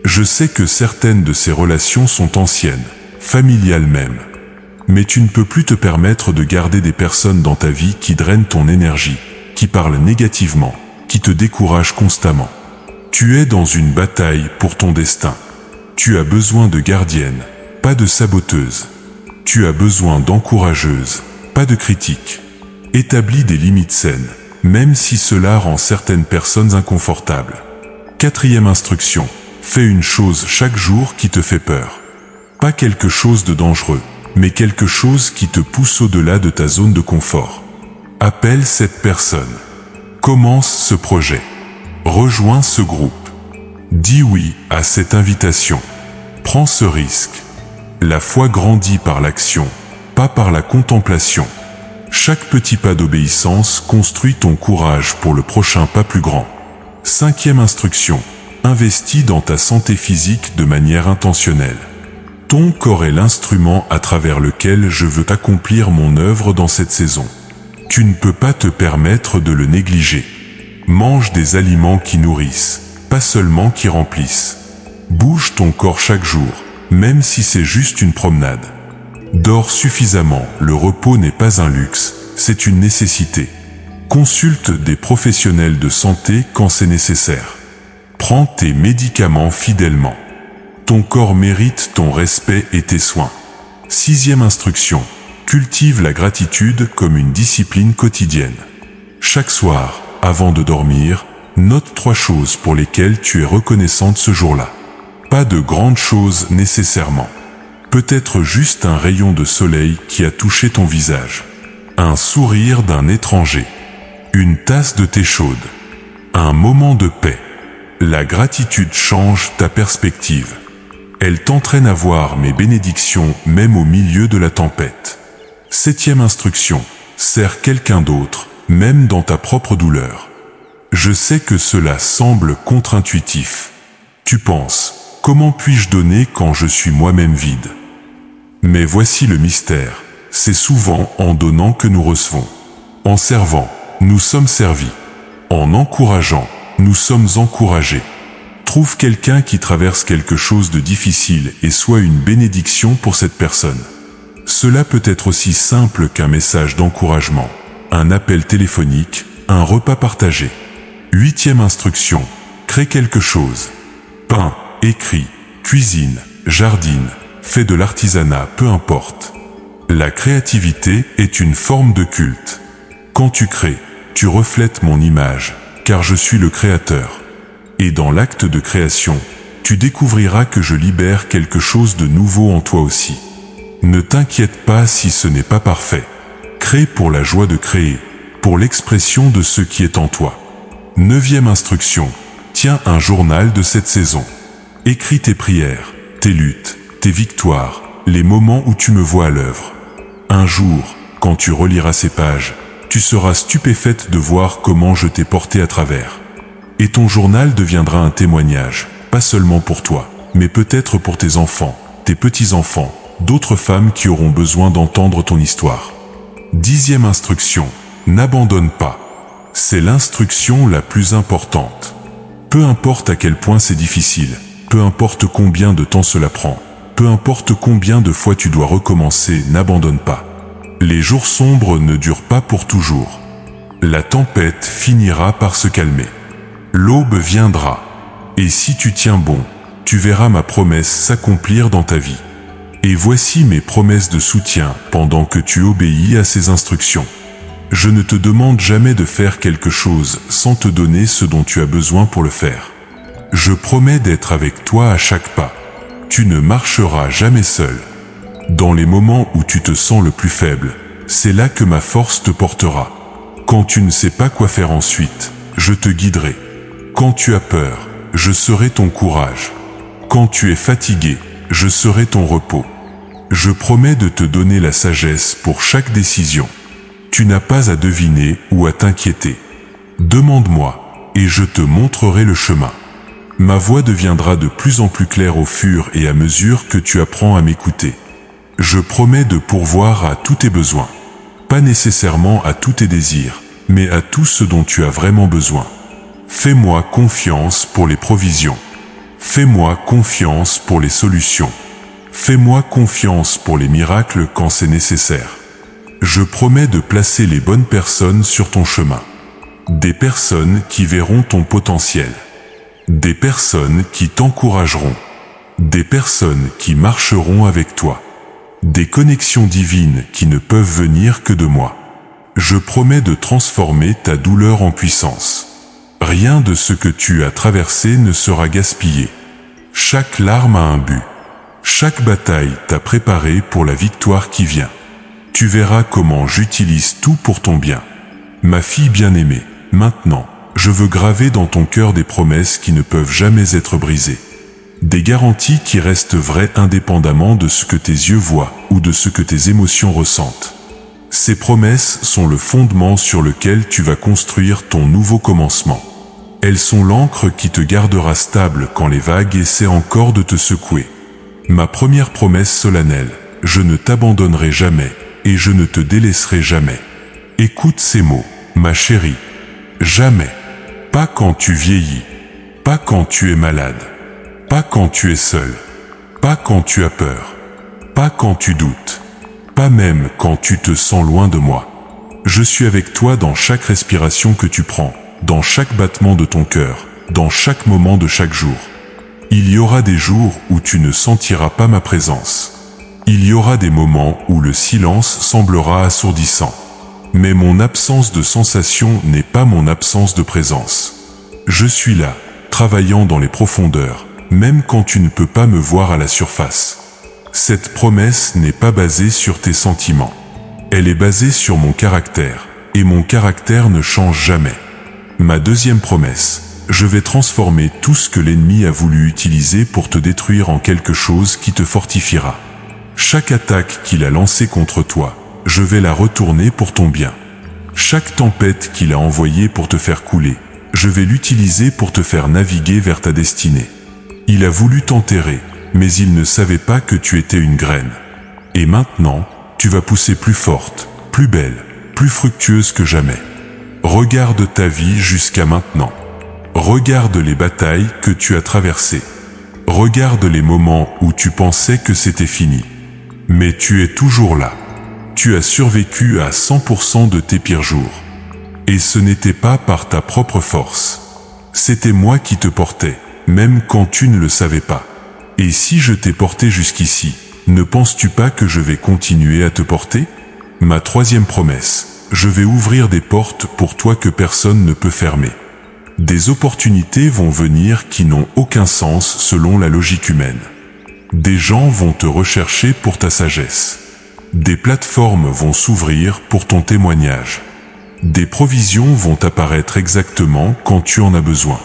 Je sais que certaines de ces relations sont anciennes, familiales même. Mais tu ne peux plus te permettre de garder des personnes dans ta vie qui drainent ton énergie, qui parlent négativement, qui te découragent constamment. Tu es dans une bataille pour ton destin. Tu as besoin de gardiennes, pas de saboteuses. Tu as besoin d'encourageuses, pas de critiques. Établis des limites saines, même si cela rend certaines personnes inconfortables. Quatrième instruction, fais une chose chaque jour qui te fait peur. Pas quelque chose de dangereux, mais quelque chose qui te pousse au-delà de ta zone de confort. Appelle cette personne. Commence ce projet. Rejoins ce groupe. Dis oui à cette invitation. Prends ce risque. La foi grandit par l'action, pas par la contemplation. Chaque petit pas d'obéissance construit ton courage pour le prochain pas plus grand. Cinquième instruction, investis dans ta santé physique de manière intentionnelle. Ton corps est l'instrument à travers lequel je veux accomplir mon œuvre dans cette saison. Tu ne peux pas te permettre de le négliger. Mange des aliments qui nourrissent, pas seulement qui remplissent. Bouge ton corps chaque jour, même si c'est juste une promenade. Dors suffisamment, le repos n'est pas un luxe, c'est une nécessité. Consulte des professionnels de santé quand c'est nécessaire. Prends tes médicaments fidèlement. Ton corps mérite ton respect et tes soins. Sixième instruction, cultive la gratitude comme une discipline quotidienne. Chaque soir, avant de dormir, note 3 choses pour lesquelles tu es reconnaissante ce jour-là. Pas de grandes choses nécessairement. Peut-être juste un rayon de soleil qui a touché ton visage. Un sourire d'un étranger. Une tasse de thé chaude. Un moment de paix. La gratitude change ta perspective. Elle t'entraîne à voir mes bénédictions même au milieu de la tempête. Septième instruction, sers quelqu'un d'autre, même dans ta propre douleur. Je sais que cela semble contre-intuitif. Tu penses, comment puis-je donner quand je suis moi-même vide? Mais voici le mystère, c'est souvent en donnant que nous recevons. En servant, nous sommes servis. En encourageant, nous sommes encouragés. Trouve quelqu'un qui traverse quelque chose de difficile et sois une bénédiction pour cette personne. Cela peut être aussi simple qu'un message d'encouragement, un appel téléphonique, un repas partagé. Huitième instruction, crée quelque chose. Peins, écris, cuisine, jardine, fais de l'artisanat, peu importe. La créativité est une forme de culte. Quand tu crées, tu reflètes mon image, car je suis le créateur. Et dans l'acte de création, tu découvriras que je libère quelque chose de nouveau en toi aussi. Ne t'inquiète pas si ce n'est pas parfait. Crée pour la joie de créer, pour l'expression de ce qui est en toi. Neuvième instruction, tiens un journal de cette saison. Écris tes prières, tes luttes, tes victoires, les moments où tu me vois à l'œuvre. Un jour, quand tu reliras ces pages, tu seras stupéfaite de voir comment je t'ai porté à travers. Et ton journal deviendra un témoignage, pas seulement pour toi, mais peut-être pour tes enfants, tes petits-enfants, d'autres femmes qui auront besoin d'entendre ton histoire. Dixième instruction, n'abandonne pas. C'est l'instruction la plus importante. Peu importe à quel point c'est difficile, peu importe combien de temps cela prend, peu importe combien de fois tu dois recommencer, n'abandonne pas. Les jours sombres ne durent pas pour toujours. La tempête finira par se calmer. L'aube viendra. Et si tu tiens bon, tu verras ma promesse s'accomplir dans ta vie. Et voici mes promesses de soutien pendant que tu obéis à ces instructions. Je ne te demande jamais de faire quelque chose sans te donner ce dont tu as besoin pour le faire. Je promets d'être avec toi à chaque pas. Tu ne marcheras jamais seul. Dans les moments où tu te sens le plus faible, c'est là que ma force te portera. Quand tu ne sais pas quoi faire ensuite, je te guiderai. Quand tu as peur, je serai ton courage. Quand tu es fatigué, je serai ton repos. Je promets de te donner la sagesse pour chaque décision. Tu n'as pas à deviner ou à t'inquiéter. Demande-moi, et je te montrerai le chemin. Ma voix deviendra de plus en plus claire au fur et à mesure que tu apprends à m'écouter. Je promets de pourvoir à tous tes besoins. Pas nécessairement à tous tes désirs, mais à tout ce dont tu as vraiment besoin. Fais-moi confiance pour les provisions. Fais-moi confiance pour les solutions. Fais-moi confiance pour les miracles quand c'est nécessaire. Je promets de placer les bonnes personnes sur ton chemin. Des personnes qui verront ton potentiel. Des personnes qui t'encourageront. Des personnes qui marcheront avec toi. Des connexions divines qui ne peuvent venir que de moi. Je promets de transformer ta douleur en puissance. Rien de ce que tu as traversé ne sera gaspillé. Chaque larme a un but. Chaque bataille t'a préparé pour la victoire qui vient. Tu verras comment j'utilise tout pour ton bien. Ma fille bien-aimée, maintenant, je veux graver dans ton cœur des promesses qui ne peuvent jamais être brisées. Des garanties qui restent vraies indépendamment de ce que tes yeux voient ou de ce que tes émotions ressentent. Ces promesses sont le fondement sur lequel tu vas construire ton nouveau commencement. Elles sont l'encre qui te gardera stable quand les vagues essaient encore de te secouer. Ma première promesse solennelle, je ne t'abandonnerai jamais et je ne te délaisserai jamais. Écoute ces mots, ma chérie. Jamais. Pas quand tu vieillis. Pas quand tu es malade. Pas quand tu es seul. Pas quand tu as peur. Pas quand tu doutes. Pas même quand tu te sens loin de moi. Je suis avec toi dans chaque respiration que tu prends, dans chaque battement de ton cœur, dans chaque moment de chaque jour. Il y aura des jours où tu ne sentiras pas ma présence. Il y aura des moments où le silence semblera assourdissant. Mais mon absence de sensation n'est pas mon absence de présence. Je suis là, travaillant dans les profondeurs, même quand tu ne peux pas me voir à la surface. Cette promesse n'est pas basée sur tes sentiments. Elle est basée sur mon caractère, et mon caractère ne change jamais. Ma deuxième promesse. Je vais transformer tout ce que l'ennemi a voulu utiliser pour te détruire en quelque chose qui te fortifiera. Chaque attaque qu'il a lancée contre toi, je vais la retourner pour ton bien. Chaque tempête qu'il a envoyée pour te faire couler, je vais l'utiliser pour te faire naviguer vers ta destinée. Il a voulu t'enterrer, mais il ne savait pas que tu étais une graine. Et maintenant, tu vas pousser plus forte, plus belle, plus fructueuse que jamais. Regarde ta vie jusqu'à maintenant. Regarde les batailles que tu as traversées. Regarde les moments où tu pensais que c'était fini. Mais tu es toujours là. Tu as survécu à 100% de tes pires jours. Et ce n'était pas par ta propre force. C'était moi qui te portais, même quand tu ne le savais pas. Et si je t'ai porté jusqu'ici, ne penses-tu pas que je vais continuer à te porter? Ma troisième promesse, je vais ouvrir des portes pour toi que personne ne peut fermer. Des opportunités vont venir qui n'ont aucun sens selon la logique humaine. Des gens vont te rechercher pour ta sagesse. Des plateformes vont s'ouvrir pour ton témoignage. Des provisions vont apparaître exactement quand tu en as besoin.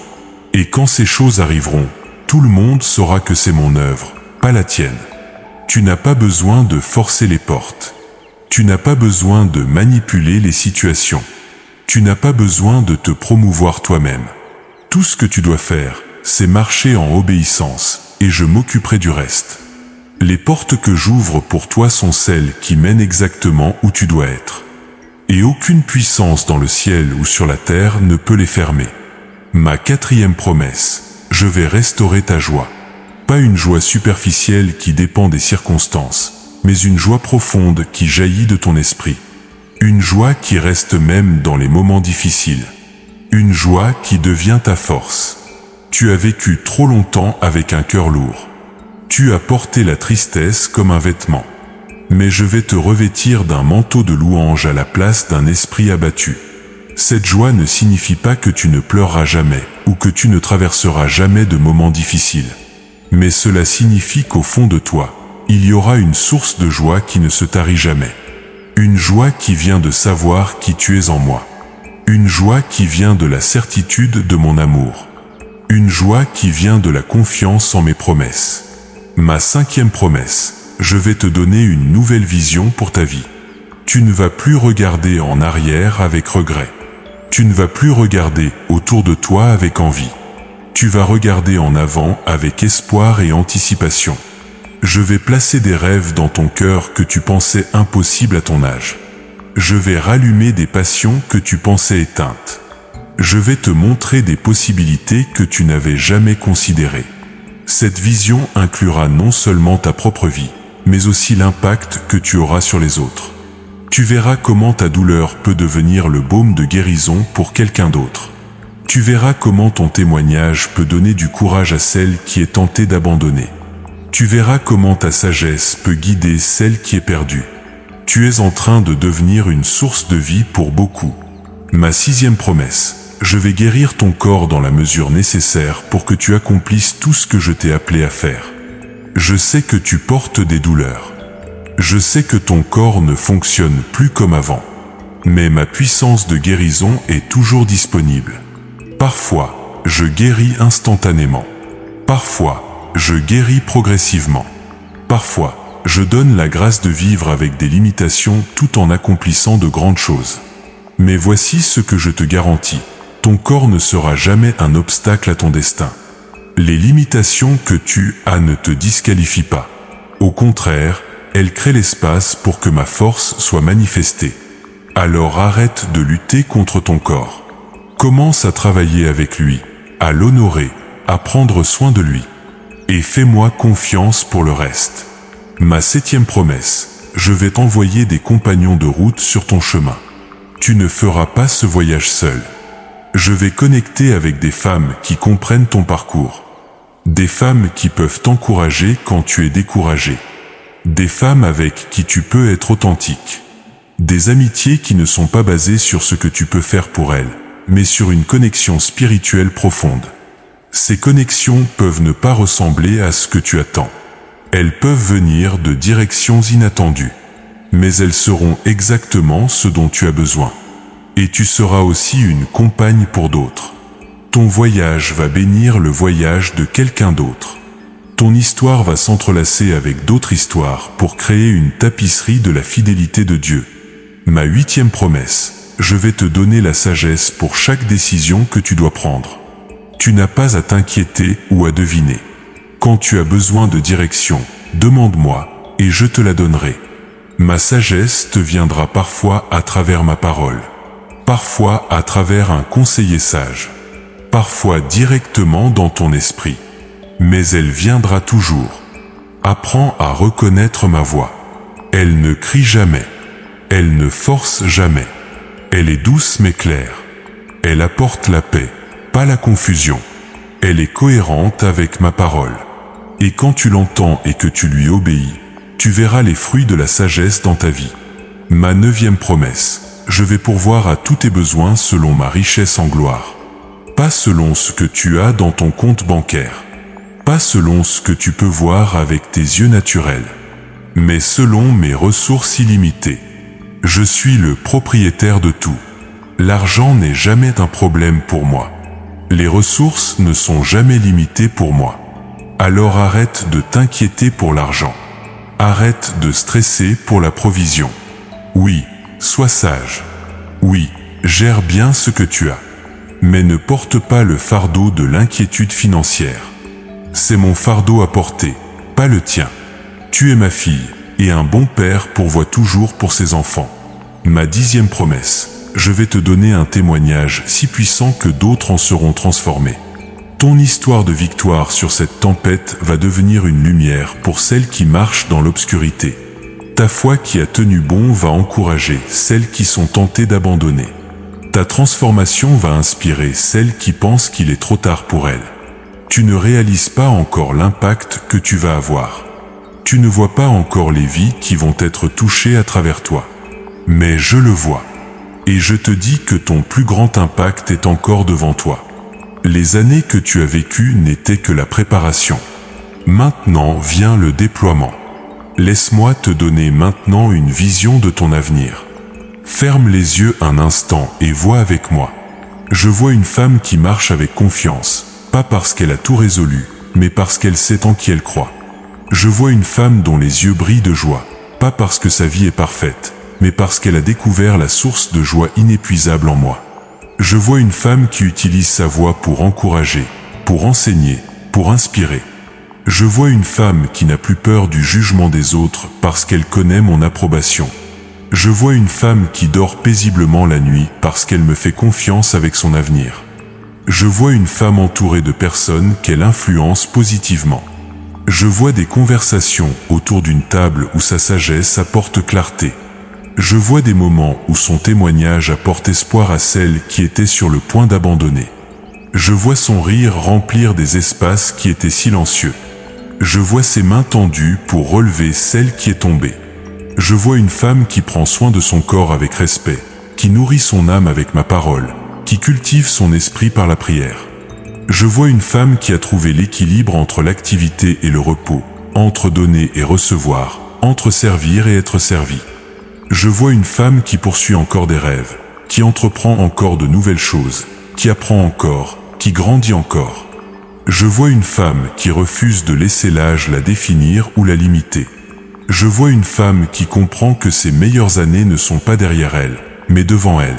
Et quand ces choses arriveront, tout le monde saura que c'est mon œuvre, pas la tienne. Tu n'as pas besoin de forcer les portes. Tu n'as pas besoin de manipuler les situations. Tu n'as pas besoin de te promouvoir toi-même. Tout ce que tu dois faire, c'est marcher en obéissance, et je m'occuperai du reste. Les portes que j'ouvre pour toi sont celles qui mènent exactement où tu dois être. Et aucune puissance dans le ciel ou sur la terre ne peut les fermer. Ma quatrième promesse, je vais restaurer ta joie. Pas une joie superficielle qui dépend des circonstances, mais une joie profonde qui jaillit de ton esprit. Une joie qui reste même dans les moments difficiles. Une joie qui devient ta force. Tu as vécu trop longtemps avec un cœur lourd. Tu as porté la tristesse comme un vêtement. Mais je vais te revêtir d'un manteau de louange à la place d'un esprit abattu. Cette joie ne signifie pas que tu ne pleureras jamais, ou que tu ne traverseras jamais de moments difficiles. Mais cela signifie qu'au fond de toi, il y aura une source de joie qui ne se tarit jamais. Une joie qui vient de savoir qui tu es en moi. Une joie qui vient de la certitude de mon amour. Une joie qui vient de la confiance en mes promesses. Ma cinquième promesse, je vais te donner une nouvelle vision pour ta vie. Tu ne vas plus regarder en arrière avec regret. Tu ne vas plus regarder autour de toi avec envie. Tu vas regarder en avant avec espoir et anticipation. Je vais placer des rêves dans ton cœur que tu pensais impossibles à ton âge. Je vais rallumer des passions que tu pensais éteintes. Je vais te montrer des possibilités que tu n'avais jamais considérées. Cette vision inclura non seulement ta propre vie, mais aussi l'impact que tu auras sur les autres. Tu verras comment ta douleur peut devenir le baume de guérison pour quelqu'un d'autre. Tu verras comment ton témoignage peut donner du courage à celle qui est tentée d'abandonner. Tu verras comment ta sagesse peut guider celle qui est perdue. Tu es en train de devenir une source de vie pour beaucoup. Ma 6e promesse, je vais guérir ton corps dans la mesure nécessaire pour que tu accomplisses tout ce que je t'ai appelé à faire. Je sais que tu portes des douleurs. Je sais que ton corps ne fonctionne plus comme avant. Mais ma puissance de guérison est toujours disponible. Parfois, je guéris instantanément. Parfois, je guéris progressivement. Parfois, je donne la grâce de vivre avec des limitations tout en accomplissant de grandes choses. Mais voici ce que je te garantis. Ton corps ne sera jamais un obstacle à ton destin. Les limitations que tu as ne te disqualifient pas. Au contraire, elles créent l'espace pour que ma force soit manifestée. Alors arrête de lutter contre ton corps. Commence à travailler avec lui, à l'honorer, à prendre soin de lui. Et fais-moi confiance pour le reste. Ma 7e promesse, je vais t'envoyer des compagnons de route sur ton chemin. Tu ne feras pas ce voyage seul. Je vais connecter avec des femmes qui comprennent ton parcours. Des femmes qui peuvent t'encourager quand tu es découragé. Des femmes avec qui tu peux être authentique. Des amitiés qui ne sont pas basées sur ce que tu peux faire pour elles, mais sur une connexion spirituelle profonde. Ces connexions peuvent ne pas ressembler à ce que tu attends. Elles peuvent venir de directions inattendues. Mais elles seront exactement ce dont tu as besoin. Et tu seras aussi une compagne pour d'autres. Ton voyage va bénir le voyage de quelqu'un d'autre. Ton histoire va s'entrelacer avec d'autres histoires pour créer une tapisserie de la fidélité de Dieu. Ma 8e promesse, je vais te donner la sagesse pour chaque décision que tu dois prendre. Tu n'as pas à t'inquiéter ou à deviner. Quand tu as besoin de direction, demande-moi, et je te la donnerai. Ma sagesse te viendra parfois à travers ma parole, parfois à travers un conseiller sage, parfois directement dans ton esprit. Mais elle viendra toujours. Apprends à reconnaître ma voix. Elle ne crie jamais. Elle ne force jamais. Elle est douce mais claire. Elle apporte la paix, pas la confusion. Elle est cohérente avec ma parole. Et quand tu l'entends et que tu lui obéis, tu verras les fruits de la sagesse dans ta vie. Ma 9e promesse, je vais pourvoir à tous tes besoins selon ma richesse en gloire. Pas selon ce que tu as dans ton compte bancaire. Pas selon ce que tu peux voir avec tes yeux naturels, mais selon mes ressources illimitées. Je suis le propriétaire de tout. L'argent n'est jamais un problème pour moi. Les ressources ne sont jamais limitées pour moi. Alors arrête de t'inquiéter pour l'argent. Arrête de stresser pour la provision. Oui, sois sage. Oui, gère bien ce que tu as. Mais ne porte pas le fardeau de l'inquiétude financière. C'est mon fardeau à porter, pas le tien. Tu es ma fille, et un bon père pourvoit toujours pour ses enfants. Ma 10e promesse, je vais te donner un témoignage si puissant que d'autres en seront transformés. Ton histoire de victoire sur cette tempête va devenir une lumière pour celles qui marchent dans l'obscurité. Ta foi qui a tenu bon va encourager celles qui sont tentées d'abandonner. Ta transformation va inspirer celles qui pensent qu'il est trop tard pour elles. Tu ne réalises pas encore l'impact que tu vas avoir. Tu ne vois pas encore les vies qui vont être touchées à travers toi. Mais je le vois. Et je te dis que ton plus grand impact est encore devant toi. Les années que tu as vécues n'étaient que la préparation. Maintenant vient le déploiement. Laisse-moi te donner maintenant une vision de ton avenir. Ferme les yeux un instant et vois avec moi. Je vois une femme qui marche avec confiance. Pas parce qu'elle a tout résolu, mais parce qu'elle sait en qui elle croit. Je vois une femme dont les yeux brillent de joie, pas parce que sa vie est parfaite, mais parce qu'elle a découvert la source de joie inépuisable en moi. Je vois une femme qui utilise sa voix pour encourager, pour enseigner, pour inspirer. Je vois une femme qui n'a plus peur du jugement des autres parce qu'elle connaît mon approbation. Je vois une femme qui dort paisiblement la nuit parce qu'elle me fait confiance avec son avenir. Je vois une femme entourée de personnes qu'elle influence positivement. Je vois des conversations autour d'une table où sa sagesse apporte clarté. Je vois des moments où son témoignage apporte espoir à celle qui était sur le point d'abandonner. Je vois son rire remplir des espaces qui étaient silencieux. Je vois ses mains tendues pour relever celle qui est tombée. Je vois une femme qui prend soin de son corps avec respect, qui nourrit son âme avec ma parole, qui cultive son esprit par la prière. Je vois une femme qui a trouvé l'équilibre entre l'activité et le repos, entre donner et recevoir, entre servir et être servi. Je vois une femme qui poursuit encore des rêves, qui entreprend encore de nouvelles choses, qui apprend encore, qui grandit encore. Je vois une femme qui refuse de laisser l'âge la définir ou la limiter. Je vois une femme qui comprend que ses meilleures années ne sont pas derrière elle, mais devant elle.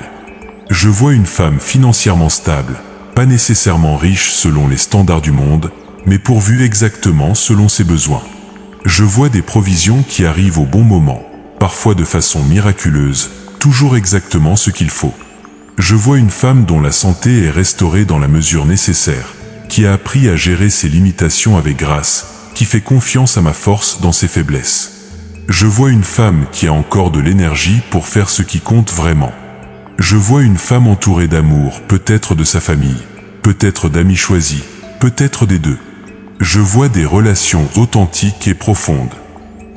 Je vois une femme financièrement stable, pas nécessairement riche selon les standards du monde, mais pourvue exactement selon ses besoins. Je vois des provisions qui arrivent au bon moment, parfois de façon miraculeuse, toujours exactement ce qu'il faut. Je vois une femme dont la santé est restaurée dans la mesure nécessaire, qui a appris à gérer ses limitations avec grâce, qui fait confiance à ma force dans ses faiblesses. Je vois une femme qui a encore de l'énergie pour faire ce qui compte vraiment. Je vois une femme entourée d'amour, peut-être de sa famille, peut-être d'amis choisis, peut-être des deux. Je vois des relations authentiques et profondes.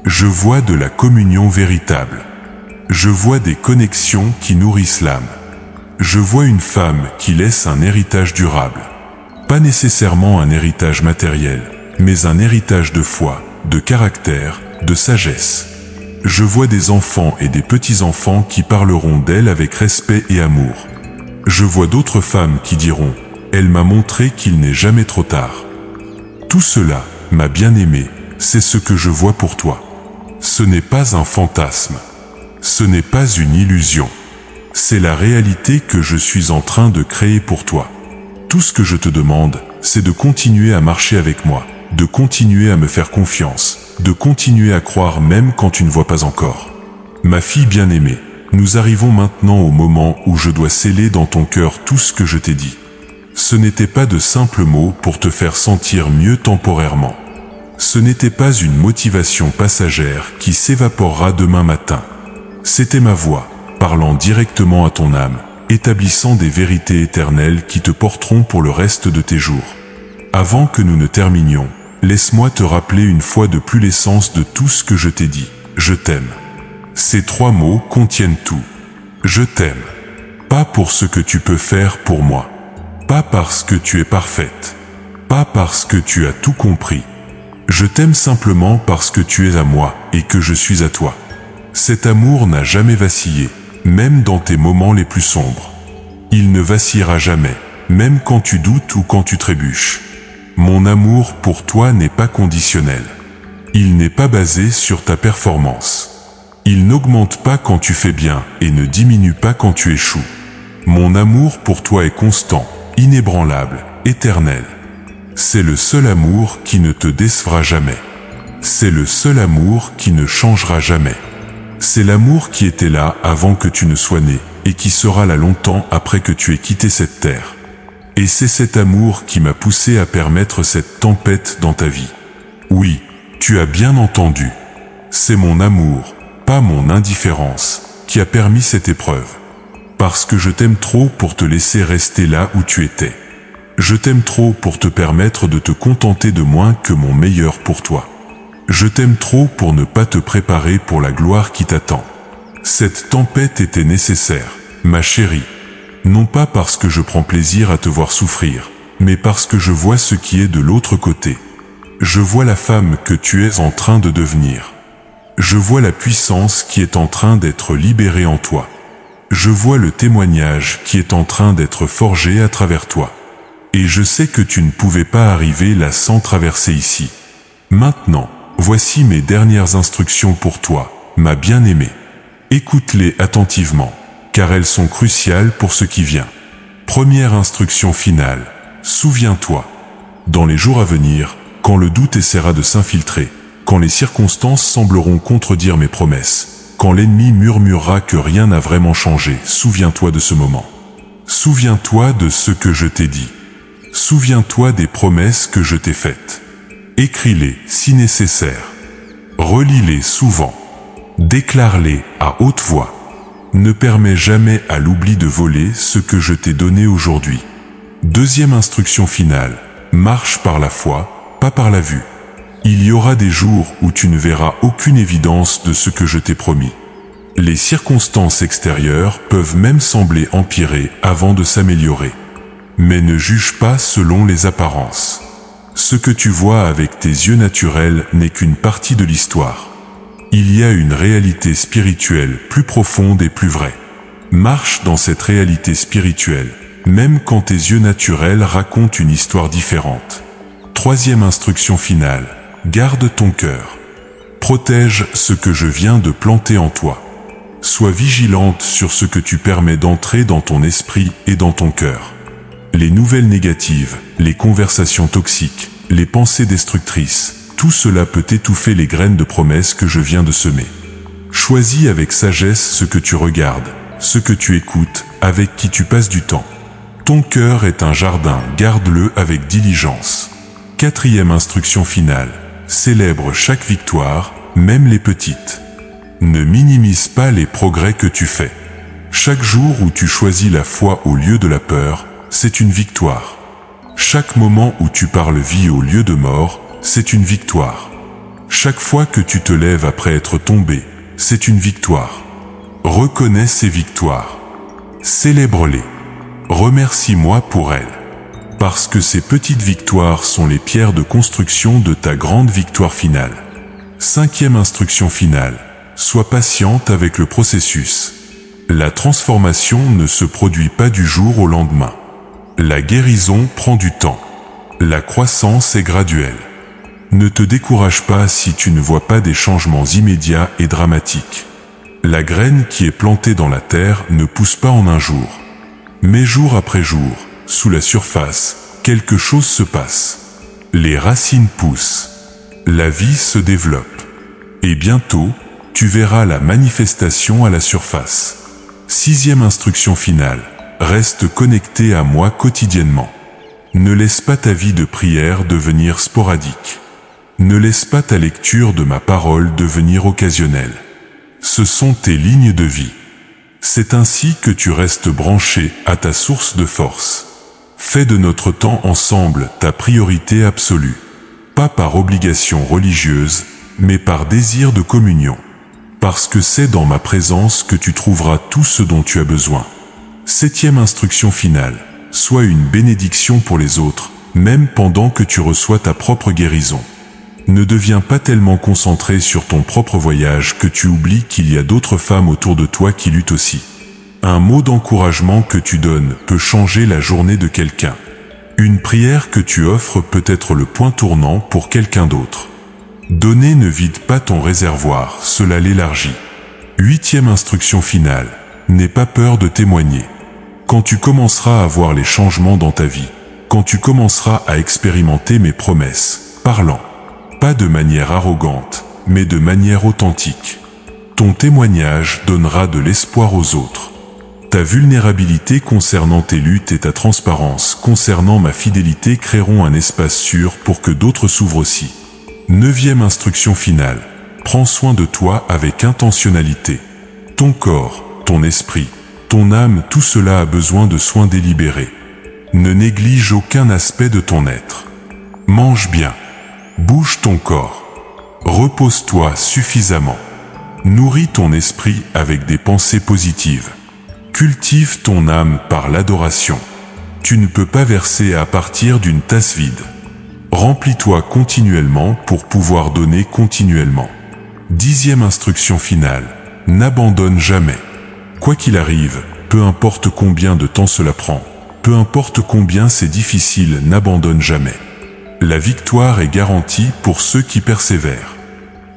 Je vois de la communion véritable. Je vois des connexions qui nourrissent l'âme. Je vois une femme qui laisse un héritage durable. Pas nécessairement un héritage matériel, mais un héritage de foi, de caractère, de sagesse. Je vois des enfants et des petits-enfants qui parleront d'elle avec respect et amour. Je vois d'autres femmes qui diront « Elle m'a montré qu'il n'est jamais trop tard ». Tout cela, ma bien-aimée, c'est ce que je vois pour toi. Ce n'est pas un fantasme. Ce n'est pas une illusion. C'est la réalité que je suis en train de créer pour toi. Tout ce que je te demande, c'est de continuer à marcher avec moi, de continuer à me faire confiance, de continuer à croire même quand tu ne vois pas encore. Ma fille bien-aimée, nous arrivons maintenant au moment où je dois sceller dans ton cœur tout ce que je t'ai dit. Ce n'était pas de simples mots pour te faire sentir mieux temporairement. Ce n'était pas une motivation passagère qui s'évaporera demain matin. C'était ma voix, parlant directement à ton âme, établissant des vérités éternelles qui te porteront pour le reste de tes jours. Avant que nous ne terminions, laisse-moi te rappeler une fois de plus l'essence de tout ce que je t'ai dit. Je t'aime. Ces 3 mots contiennent tout. Je t'aime. Pas pour ce que tu peux faire pour moi. Pas parce que tu es parfaite. Pas parce que tu as tout compris. Je t'aime simplement parce que tu es à moi et que je suis à toi. Cet amour n'a jamais vacillé, même dans tes moments les plus sombres. Il ne vacillera jamais, même quand tu doutes ou quand tu trébuches. Mon amour pour toi n'est pas conditionnel. Il n'est pas basé sur ta performance. Il n'augmente pas quand tu fais bien et ne diminue pas quand tu échoues. Mon amour pour toi est constant, inébranlable, éternel. C'est le seul amour qui ne te décevra jamais. C'est le seul amour qui ne changera jamais. C'est l'amour qui était là avant que tu ne sois né et qui sera là longtemps après que tu aies quitté cette terre. Et c'est cet amour qui m'a poussé à permettre cette tempête dans ta vie. Oui, tu as bien entendu. C'est mon amour, pas mon indifférence, qui a permis cette épreuve. Parce que je t'aime trop pour te laisser rester là où tu étais. Je t'aime trop pour te permettre de te contenter de moins que mon meilleur pour toi. Je t'aime trop pour ne pas te préparer pour la gloire qui t'attend. Cette tempête était nécessaire, ma chérie. Non pas parce que je prends plaisir à te voir souffrir, mais parce que je vois ce qui est de l'autre côté. Je vois la femme que tu es en train de devenir. Je vois la puissance qui est en train d'être libérée en toi. Je vois le témoignage qui est en train d'être forgé à travers toi. Et je sais que tu ne pouvais pas arriver là sans traverser ici. Maintenant, voici mes dernières instructions pour toi, ma bien-aimée. Écoute-les attentivement, car elles sont cruciales pour ce qui vient. Première instruction finale. Souviens-toi. Dans les jours à venir, quand le doute essaiera de s'infiltrer, quand les circonstances sembleront contredire mes promesses, quand l'ennemi murmurera que rien n'a vraiment changé, souviens-toi de ce moment. Souviens-toi de ce que je t'ai dit. Souviens-toi des promesses que je t'ai faites. Écris-les si nécessaire. Relis-les souvent. Déclare-les à haute voix. Ne permets jamais à l'oubli de voler ce que je t'ai donné aujourd'hui. Deuxième instruction finale. Marche par la foi, pas par la vue. Il y aura des jours où tu ne verras aucune évidence de ce que je t'ai promis. Les circonstances extérieures peuvent même sembler empirer avant de s'améliorer. Mais ne juge pas selon les apparences. Ce que tu vois avec tes yeux naturels n'est qu'une partie de l'histoire. Il y a une réalité spirituelle plus profonde et plus vraie. Marche dans cette réalité spirituelle, même quand tes yeux naturels racontent une histoire différente. Troisième instruction finale. Garde ton cœur. Protège ce que je viens de planter en toi. Sois vigilante sur ce que tu permets d'entrer dans ton esprit et dans ton cœur. Les nouvelles négatives, les conversations toxiques, les pensées destructrices, tout cela peut étouffer les graines de promesses que je viens de semer. Choisis avec sagesse ce que tu regardes, ce que tu écoutes, avec qui tu passes du temps. Ton cœur est un jardin, garde-le avec diligence. Quatrième instruction finale. Célèbre chaque victoire, même les petites. Ne minimise pas les progrès que tu fais. Chaque jour où tu choisis la foi au lieu de la peur, c'est une victoire. Chaque moment où tu parles vie au lieu de mort, c'est une victoire. Chaque fois que tu te lèves après être tombé, c'est une victoire. Reconnais ces victoires. Célèbre-les. Remercie-moi pour elles. Parce que ces petites victoires sont les pierres de construction de ta grande victoire finale. Cinquième instruction finale. Sois patiente avec le processus. La transformation ne se produit pas du jour au lendemain. La guérison prend du temps. La croissance est graduelle. Ne te décourage pas si tu ne vois pas des changements immédiats et dramatiques. La graine qui est plantée dans la terre ne pousse pas en un jour. Mais jour après jour, sous la surface, quelque chose se passe. Les racines poussent. La vie se développe. Et bientôt, tu verras la manifestation à la surface. Sixième instruction finale. Reste connecté à moi quotidiennement. Ne laisse pas ta vie de prière devenir sporadique. Ne laisse pas ta lecture de ma parole devenir occasionnelle. Ce sont tes lignes de vie. C'est ainsi que tu restes branché à ta source de force. Fais de notre temps ensemble ta priorité absolue. Pas par obligation religieuse, mais par désir de communion. Parce que c'est dans ma présence que tu trouveras tout ce dont tu as besoin. Septième instruction finale. Sois une bénédiction pour les autres, même pendant que tu reçois ta propre guérison. Ne deviens pas tellement concentré sur ton propre voyage que tu oublies qu'il y a d'autres femmes autour de toi qui luttent aussi. Un mot d'encouragement que tu donnes peut changer la journée de quelqu'un. Une prière que tu offres peut être le point tournant pour quelqu'un d'autre. Donner ne vide pas ton réservoir, cela l'élargit. Huitième instruction finale. N'aie pas peur de témoigner. Quand tu commenceras à voir les changements dans ta vie, quand tu commenceras à expérimenter mes promesses, parlant, pas de manière arrogante, mais de manière authentique. Ton témoignage donnera de l'espoir aux autres. Ta vulnérabilité concernant tes luttes et ta transparence concernant ma fidélité créeront un espace sûr pour que d'autres s'ouvrent aussi. Neuvième instruction finale. Prends soin de toi avec intentionnalité. Ton corps, ton esprit, ton âme, tout cela a besoin de soins délibérés. Ne néglige aucun aspect de ton être. Mange bien. Bouge ton corps. Repose-toi suffisamment. Nourris ton esprit avec des pensées positives. Cultive ton âme par l'adoration. Tu ne peux pas verser à partir d'une tasse vide. Remplis-toi continuellement pour pouvoir donner continuellement. Dixième instruction finale. N'abandonne jamais. Quoi qu'il arrive, peu importe combien de temps cela prend, peu importe combien c'est difficile, n'abandonne jamais. La victoire est garantie pour ceux qui persévèrent.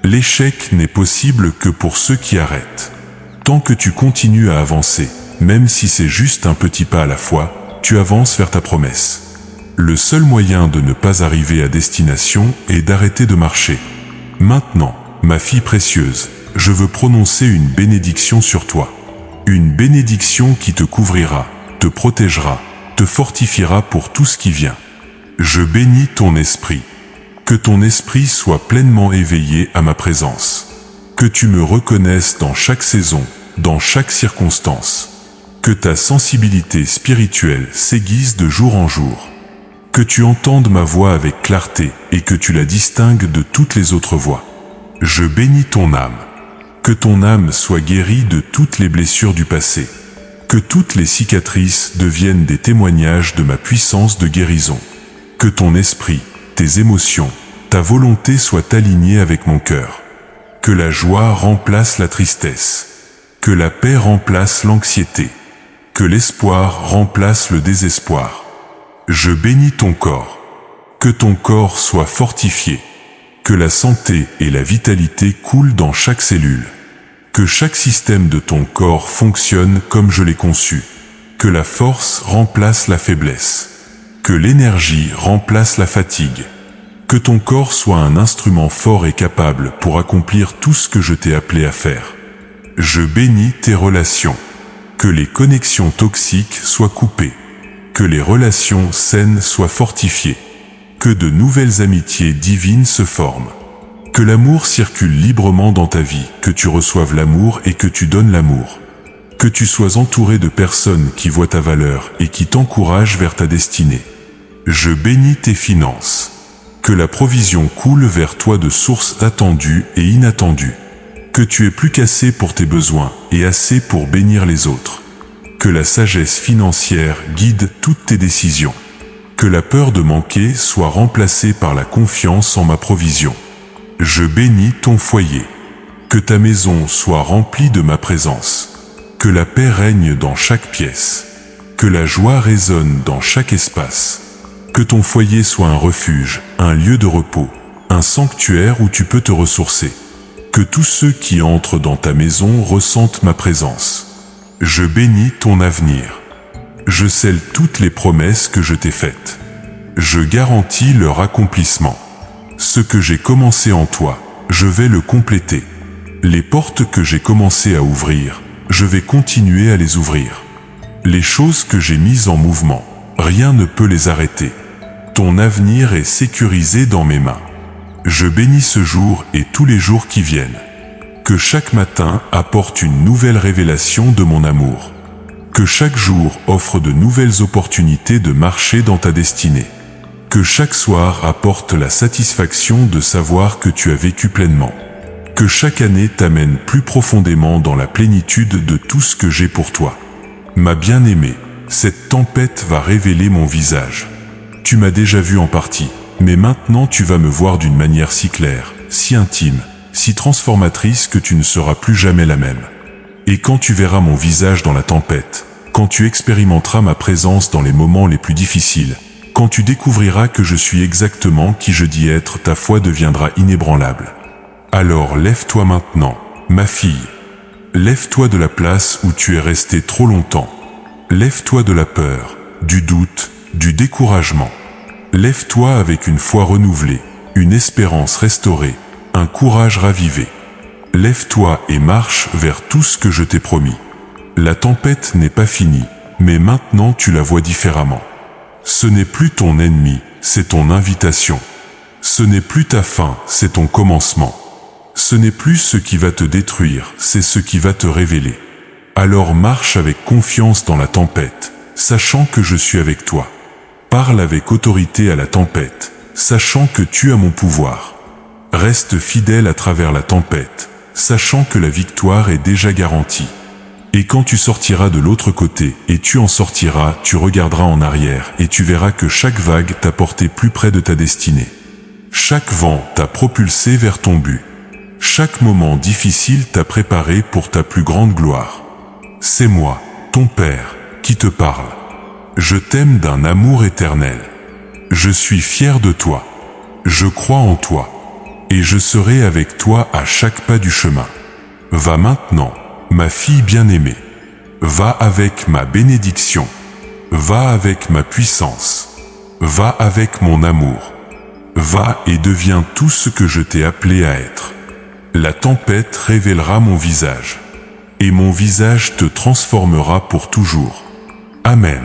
L'échec n'est possible que pour ceux qui arrêtent. Tant que tu continues à avancer, même si c'est juste un petit pas à la fois, tu avances vers ta promesse. Le seul moyen de ne pas arriver à destination est d'arrêter de marcher. Maintenant, ma fille précieuse, je veux prononcer une bénédiction sur toi. Une bénédiction qui te couvrira, te protégera, te fortifiera pour tout ce qui vient. Je bénis ton esprit. Que ton esprit soit pleinement éveillé à ma présence. Que tu me reconnaisses dans chaque saison, dans chaque circonstance. Que ta sensibilité spirituelle s'aiguise de jour en jour. Que tu entendes ma voix avec clarté et que tu la distingues de toutes les autres voix. Je bénis ton âme. Que ton âme soit guérie de toutes les blessures du passé. Que toutes les cicatrices deviennent des témoignages de ma puissance de guérison. Que ton esprit, tes émotions, ta volonté soient alignés avec mon cœur. Que la joie remplace la tristesse. Que la paix remplace l'anxiété. Que l'espoir remplace le désespoir. Je bénis ton corps. Que ton corps soit fortifié. Que la santé et la vitalité coulent dans chaque cellule. Que chaque système de ton corps fonctionne comme je l'ai conçu. Que la force remplace la faiblesse. Que l'énergie remplace la fatigue. Que ton corps soit un instrument fort et capable pour accomplir tout ce que je t'ai appelé à faire. Je bénis tes relations. Que les connexions toxiques soient coupées. Que les relations saines soient fortifiées. Que de nouvelles amitiés divines se forment. Que l'amour circule librement dans ta vie, que tu reçoives l'amour et que tu donnes l'amour. Que tu sois entouré de personnes qui voient ta valeur et qui t'encouragent vers ta destinée. Je bénis tes finances. Que la provision coule vers toi de sources attendues et inattendues. Que tu aies plus qu'assez pour tes besoins et assez pour bénir les autres. Que la sagesse financière guide toutes tes décisions. Que la peur de manquer soit remplacée par la confiance en ma provision. Je bénis ton foyer. Que ta maison soit remplie de ma présence. Que la paix règne dans chaque pièce. Que la joie résonne dans chaque espace. Que ton foyer soit un refuge, un lieu de repos, un sanctuaire où tu peux te ressourcer. Que tous ceux qui entrent dans ta maison ressentent ma présence. Je bénis ton avenir. Je scelle toutes les promesses que je t'ai faites. Je garantis leur accomplissement. Ce que j'ai commencé en toi, je vais le compléter. Les portes que j'ai commencé à ouvrir, je vais continuer à les ouvrir. Les choses que j'ai mises en mouvement, rien ne peut les arrêter. Ton avenir est sécurisé dans mes mains. Je bénis ce jour et tous les jours qui viennent. Que chaque matin apporte une nouvelle révélation de mon amour. Que chaque jour offre de nouvelles opportunités de marcher dans ta destinée. Que chaque soir apporte la satisfaction de savoir que tu as vécu pleinement. Que chaque année t'amène plus profondément dans la plénitude de tout ce que j'ai pour toi. Ma bien-aimée, cette tempête va révéler mon visage. Tu m'as déjà vu en partie, mais maintenant tu vas me voir d'une manière si claire, si intime, si transformatrice que tu ne seras plus jamais la même. Et quand tu verras mon visage dans la tempête, quand tu expérimenteras ma présence dans les moments les plus difficiles, quand tu découvriras que je suis exactement qui je dis être, ta foi deviendra inébranlable. Alors lève-toi maintenant, ma fille. Lève-toi de la place où tu es resté trop longtemps. Lève-toi de la peur, du doute, du découragement. Lève-toi avec une foi renouvelée, une espérance restaurée, un courage ravivé. Lève-toi et marche vers tout ce que je t'ai promis. La tempête n'est pas finie, mais maintenant tu la vois différemment. Ce n'est plus ton ennemi, c'est ton invitation. Ce n'est plus ta fin, c'est ton commencement. Ce n'est plus ce qui va te détruire, c'est ce qui va te révéler. Alors marche avec confiance dans la tempête, sachant que je suis avec toi. Parle avec autorité à la tempête, sachant que tu as mon pouvoir. Reste fidèle à travers la tempête, sachant que la victoire est déjà garantie. Et quand tu sortiras de l'autre côté, et tu en sortiras, tu regarderas en arrière, et tu verras que chaque vague t'a porté plus près de ta destinée. Chaque vent t'a propulsé vers ton but. Chaque moment difficile t'a préparé pour ta plus grande gloire. C'est moi, ton Père, qui te parle. Je t'aime d'un amour éternel. Je suis fier de toi. Je crois en toi. Et je serai avec toi à chaque pas du chemin. Va maintenant, ma fille bien-aimée. Va avec ma bénédiction. Va avec ma puissance. Va avec mon amour. Va et deviens tout ce que je t'ai appelé à être. La tempête révélera mon visage. Et mon visage te transformera pour toujours. Amen.